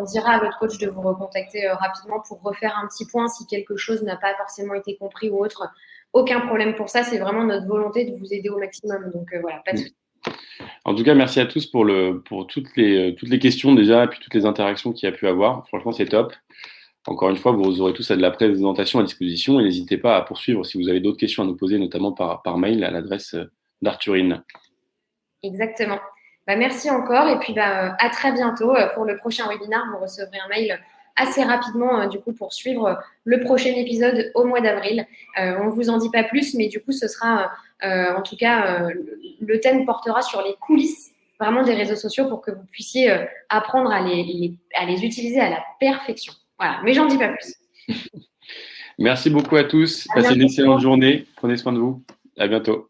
On dira à votre coach de vous recontacter rapidement pour refaire un petit point si quelque chose n'a pas forcément été compris ou autre. Aucun problème pour ça. C'est vraiment notre volonté de vous aider au maximum. Donc voilà, pas de souci. En tout cas, merci à tous pour toutes les questions déjà et puis toutes les interactions qu'il y a pu avoir. Franchement, c'est top. Encore une fois, vous aurez tous de la présentation à disposition et n'hésitez pas à poursuivre si vous avez d'autres questions à nous poser, notamment par mail à l'adresse d'Arthurine. Exactement. Merci encore et puis à très bientôt. Pour le prochain webinaire, vous recevrez un mail assez rapidement du coup pour suivre le prochain épisode au mois d'avril. On ne vous en dit pas plus, mais du coup, ce sera en tout cas le thème portera sur les coulisses vraiment des réseaux sociaux pour que vous puissiez apprendre à les utiliser à la perfection. Voilà, mais j'en dis pas plus. Merci beaucoup à tous. Passez une excellente journée. Prenez soin de vous. À bientôt.